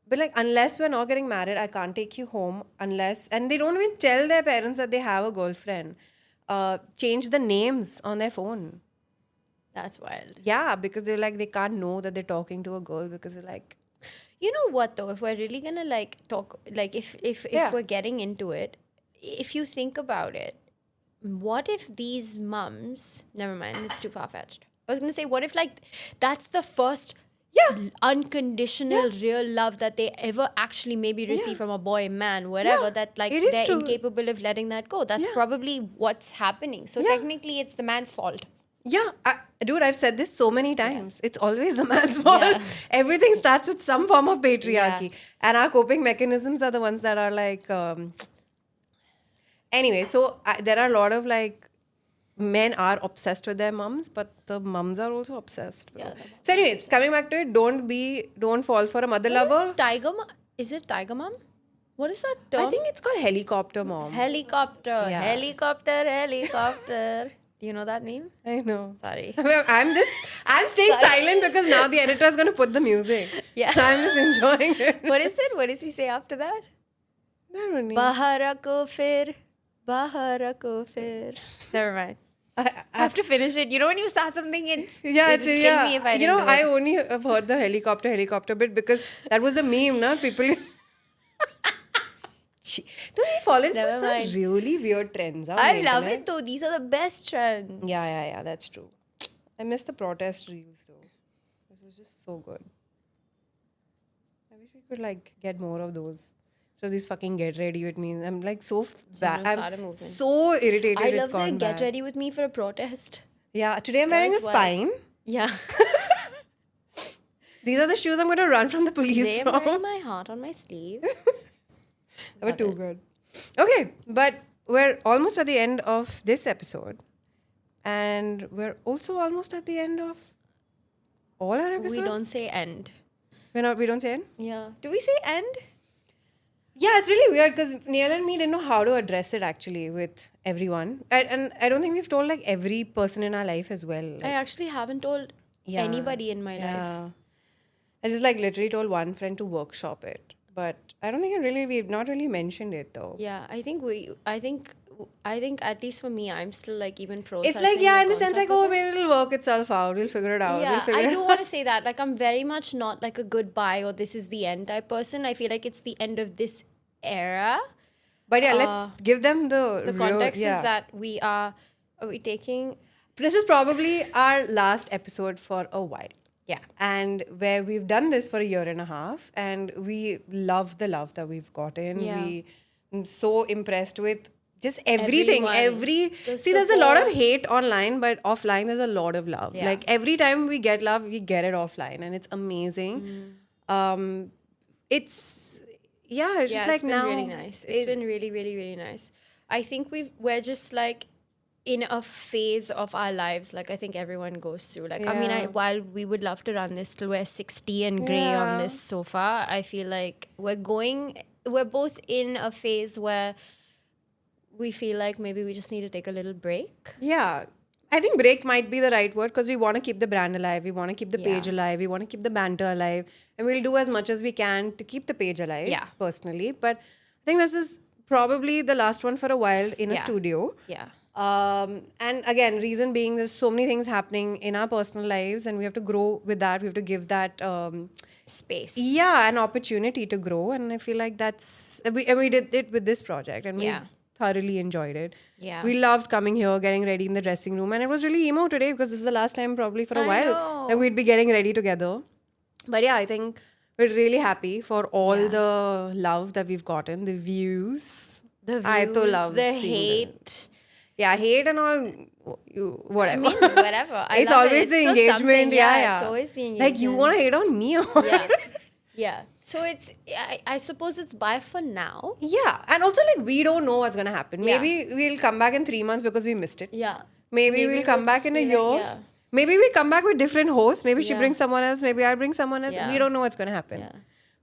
[SPEAKER 1] but like, unless we're not getting married, I can't take you home unless, and they don't even tell their parents that they have a girlfriend. Change the names on their phone.
[SPEAKER 2] That's wild.
[SPEAKER 1] Yeah, because they're like, they can't know that they're talking to a girl because they're like,
[SPEAKER 2] You know what though? If we're really gonna like talk, like if
[SPEAKER 1] Yeah.
[SPEAKER 2] we're getting into it, if you think about it, what if these mums? Never mind, it's too far fetched. I was gonna say, what if like that's the first unconditional real love that they ever actually maybe receive from a boy, man, whatever,
[SPEAKER 1] Yeah,
[SPEAKER 2] that like
[SPEAKER 1] it is
[SPEAKER 2] they're
[SPEAKER 1] true.
[SPEAKER 2] incapable of letting that go. That's probably what's happening. So technically it's the man's fault.
[SPEAKER 1] yeah, dude, I've said this so many times. It's always the man's fault.
[SPEAKER 2] Yeah.
[SPEAKER 1] Everything starts with some form of patriarchy. And our coping mechanisms are the ones that are like, Anyway, so there are a lot of like men are obsessed with their mums, but the mums are also obsessed. Bro.
[SPEAKER 2] Yeah, the mums
[SPEAKER 1] So, anyways, coming back to it, don't fall for a mother lover.
[SPEAKER 2] Tiger mom? Is it tiger mom? What is that term?
[SPEAKER 1] I think it's called helicopter mom.
[SPEAKER 2] Helicopter.
[SPEAKER 1] Yeah.
[SPEAKER 2] Helicopter. Do you know that name?
[SPEAKER 1] I know.
[SPEAKER 2] Sorry.
[SPEAKER 1] I'm staying silent because now the editor is going to put the music.
[SPEAKER 2] Yeah.
[SPEAKER 1] So I'm just enjoying it.
[SPEAKER 2] What is it? What does he say after that?
[SPEAKER 1] I don't know.
[SPEAKER 2] Bahara ko fir. Never mind. I have to finish it. You know when you start something, it'll kill me if I didn't do it.
[SPEAKER 1] I only have heard the helicopter bit because that was the meme, na? People. Don't we fall into
[SPEAKER 2] Never
[SPEAKER 1] such
[SPEAKER 2] mind.
[SPEAKER 1] really weird trends? On
[SPEAKER 2] I
[SPEAKER 1] the
[SPEAKER 2] love
[SPEAKER 1] internet?
[SPEAKER 2] it though. These are the best trends.
[SPEAKER 1] Yeah, that's true. I miss the protest reels though. This was just so good. I wish we could like get more of those. So these fucking get ready with me. I'm like so bad.
[SPEAKER 2] start a
[SPEAKER 1] I'm
[SPEAKER 2] movement.
[SPEAKER 1] so irritated.
[SPEAKER 2] I
[SPEAKER 1] it's
[SPEAKER 2] love the
[SPEAKER 1] gone
[SPEAKER 2] get
[SPEAKER 1] bad.
[SPEAKER 2] ready with me for a protest.
[SPEAKER 1] Yeah, today I'm wearing a
[SPEAKER 2] Guys, why?
[SPEAKER 1] spine.
[SPEAKER 2] Yeah.
[SPEAKER 1] These are the shoes I'm going to run from the police
[SPEAKER 2] Today I'm wearing
[SPEAKER 1] from.
[SPEAKER 2] my heart on my sleeve.
[SPEAKER 1] They were too good. Okay, but we're almost at the end of this episode. And we're also almost at the end of all our episodes.
[SPEAKER 2] We don't say end.
[SPEAKER 1] We don't say end?
[SPEAKER 2] Yeah. Do we say end?
[SPEAKER 1] Yeah, it's really weird because Nielle and me didn't know how to address it actually with everyone. And I don't think we've told like every person in our life as well. Like,
[SPEAKER 2] I actually haven't told anybody in my life.
[SPEAKER 1] yeah. I just like literally told one friend to workshop it. But I don't think we've not really mentioned it though.
[SPEAKER 2] Yeah, I think at least for me, I'm still like even processing.
[SPEAKER 1] It's like, yeah, in the sense
[SPEAKER 2] concept
[SPEAKER 1] like,
[SPEAKER 2] of
[SPEAKER 1] oh,
[SPEAKER 2] it.
[SPEAKER 1] maybe it'll work itself out. We'll figure it out.
[SPEAKER 2] Yeah,
[SPEAKER 1] We'll figure
[SPEAKER 2] I
[SPEAKER 1] it
[SPEAKER 2] do
[SPEAKER 1] out.
[SPEAKER 2] want to say that. Like, I'm very much not like a goodbye or this is the end type person. I feel like it's the end of this era.
[SPEAKER 1] But yeah, let's give them the
[SPEAKER 2] The
[SPEAKER 1] real,
[SPEAKER 2] context
[SPEAKER 1] yeah.
[SPEAKER 2] is that are we taking...
[SPEAKER 1] This is probably our last episode for a while.
[SPEAKER 2] Yeah.
[SPEAKER 1] And where we've done this for a year and a half, and we love the love that we've gotten.
[SPEAKER 2] Yeah.
[SPEAKER 1] I'm so impressed with just everything.
[SPEAKER 2] Everyone.
[SPEAKER 1] See, there's a lot of hate online, but offline there's a lot of love.
[SPEAKER 2] Yeah.
[SPEAKER 1] Like every time we get love, we get it offline, and it's amazing. It's just like
[SPEAKER 2] it's been
[SPEAKER 1] now.
[SPEAKER 2] really nice. It's been really, really, really nice. I think we're just like in a phase of our lives, like I think everyone goes through. Like, I mean,
[SPEAKER 1] Yeah.
[SPEAKER 2] while we would love to run this till we're 60 and grey on this sofa, I feel like we're both in a phase where we feel like maybe we just need to take a little break.
[SPEAKER 1] Yeah. I think break might be the right word because we want to keep the brand alive. We want to keep the page
[SPEAKER 2] Yeah.
[SPEAKER 1] alive. We want to keep the banter alive. And we'll do as much as we can to keep the page alive,
[SPEAKER 2] Yeah.
[SPEAKER 1] personally. But I think this is probably the last one for a while in a studio.
[SPEAKER 2] Yeah.
[SPEAKER 1] And again, reason being there's so many things happening in our personal lives and we have to grow with that. We have to give that,
[SPEAKER 2] Space.
[SPEAKER 1] an opportunity to grow. And I feel like we did it with this project and we thoroughly enjoyed it.
[SPEAKER 2] Yeah.
[SPEAKER 1] We loved coming here, getting ready in the dressing room. And it was really emo today because this is the last time probably for a
[SPEAKER 2] I
[SPEAKER 1] while
[SPEAKER 2] know.
[SPEAKER 1] that we'd be getting ready together. But yeah, I think we're really happy for all the love that we've gotten, the views.
[SPEAKER 2] The
[SPEAKER 1] I too
[SPEAKER 2] views,
[SPEAKER 1] love
[SPEAKER 2] the
[SPEAKER 1] seeing
[SPEAKER 2] hate.
[SPEAKER 1] Yeah, hate and all, whatever.
[SPEAKER 2] I mean, whatever.
[SPEAKER 1] It's always the
[SPEAKER 2] still
[SPEAKER 1] engagement.
[SPEAKER 2] something.
[SPEAKER 1] Yeah.
[SPEAKER 2] It's always the engagement.
[SPEAKER 1] Like, you want to hate on me or what?
[SPEAKER 2] Yeah. Yeah. So it's, I suppose it's bye for now.
[SPEAKER 1] Yeah. And also, like, we don't know what's going to happen.
[SPEAKER 2] Yeah.
[SPEAKER 1] Maybe we'll come back in 3 months because we missed it.
[SPEAKER 2] Yeah.
[SPEAKER 1] Maybe we'll come back
[SPEAKER 2] just
[SPEAKER 1] in a
[SPEAKER 2] be
[SPEAKER 1] year.
[SPEAKER 2] like, yeah.
[SPEAKER 1] Maybe we come back with different hosts. Maybe she
[SPEAKER 2] Yeah.
[SPEAKER 1] brings someone else. Maybe I bring someone else.
[SPEAKER 2] Yeah.
[SPEAKER 1] We don't know what's going to happen.
[SPEAKER 2] Yeah.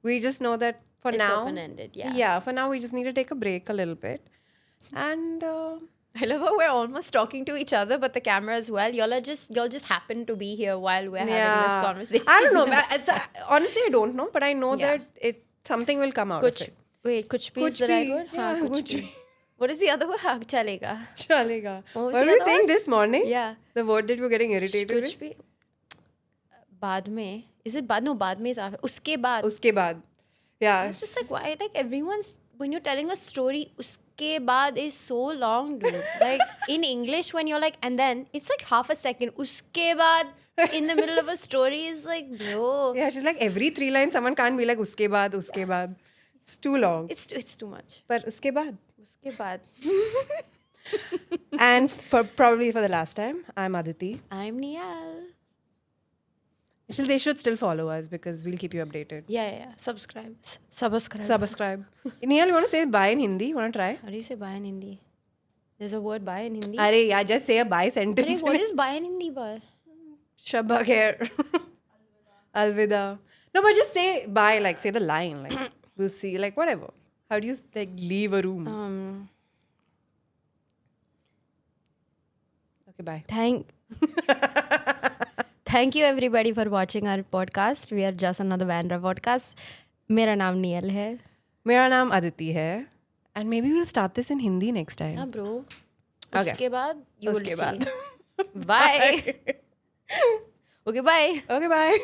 [SPEAKER 1] We just know that for
[SPEAKER 2] It's
[SPEAKER 1] now.
[SPEAKER 2] open-ended, yeah.
[SPEAKER 1] Yeah. For now, we just need to take a break a little bit. And
[SPEAKER 2] I love how we're almost talking to each other, but the camera as well. Y'all just happen to be here while we're having this conversation.
[SPEAKER 1] I don't know. Honestly, I don't know. But I know that something will come out of it.
[SPEAKER 2] Wait, kuch bhi is the right word?
[SPEAKER 1] Yeah,
[SPEAKER 2] Haan, kuch bhi. What is the other word? Haan, chalega.
[SPEAKER 1] Chalega.
[SPEAKER 2] What was
[SPEAKER 1] What
[SPEAKER 2] the
[SPEAKER 1] were we
[SPEAKER 2] other
[SPEAKER 1] saying
[SPEAKER 2] one?
[SPEAKER 1] this morning?
[SPEAKER 2] Yeah.
[SPEAKER 1] The word that you were getting irritated
[SPEAKER 2] Kuch
[SPEAKER 1] with?
[SPEAKER 2] bhi. Baad mein. Is it baad? No, baad mein is after. Uske baad.
[SPEAKER 1] Uske baad. Yeah.
[SPEAKER 2] It's just like, why? Like, everyone's, when you're telling a story, uske baad is so long, dude. Like, in English, when you're like, and then, it's like half a second. Uske baad, in the middle of a story is like, bro.
[SPEAKER 1] Yeah, she's like every 3 lines, someone can't be like uske baad, uske baad. It's too long.
[SPEAKER 2] It's too much.
[SPEAKER 1] But uske baad.
[SPEAKER 2] Uske baad.
[SPEAKER 1] And probably for the last time, I'm Aditi.
[SPEAKER 2] I'm Nielle.
[SPEAKER 1] They should still follow us because we'll keep you updated.
[SPEAKER 2] Yeah. Subscribe. Subscribe.
[SPEAKER 1] Subscribe. Nielle, you want to say bye in Hindi? You want to try?
[SPEAKER 2] How do you say bye in Hindi? There's a word bye in Hindi.
[SPEAKER 1] Arey, yeah, just say a bye
[SPEAKER 2] Arey,
[SPEAKER 1] sentence.
[SPEAKER 2] what is bye in Hindi, bar?
[SPEAKER 1] Shabba khair. Alvida. No, but just say bye, like say the line, like we'll see, like whatever. How do you like leave a room? Okay, bye.
[SPEAKER 2] Thank you everybody for watching our podcast. We are just another Vandra podcast. मेरा नाम nil है.
[SPEAKER 1] मेरा नाम अदिति है. And maybe we'll start this in Hindi next time.
[SPEAKER 2] हाँ bro.
[SPEAKER 1] Okay.
[SPEAKER 2] उसके बाद you will
[SPEAKER 1] उसके
[SPEAKER 2] see.
[SPEAKER 1] बाद.
[SPEAKER 2] Bye. Okay, bye.
[SPEAKER 1] Okay, bye.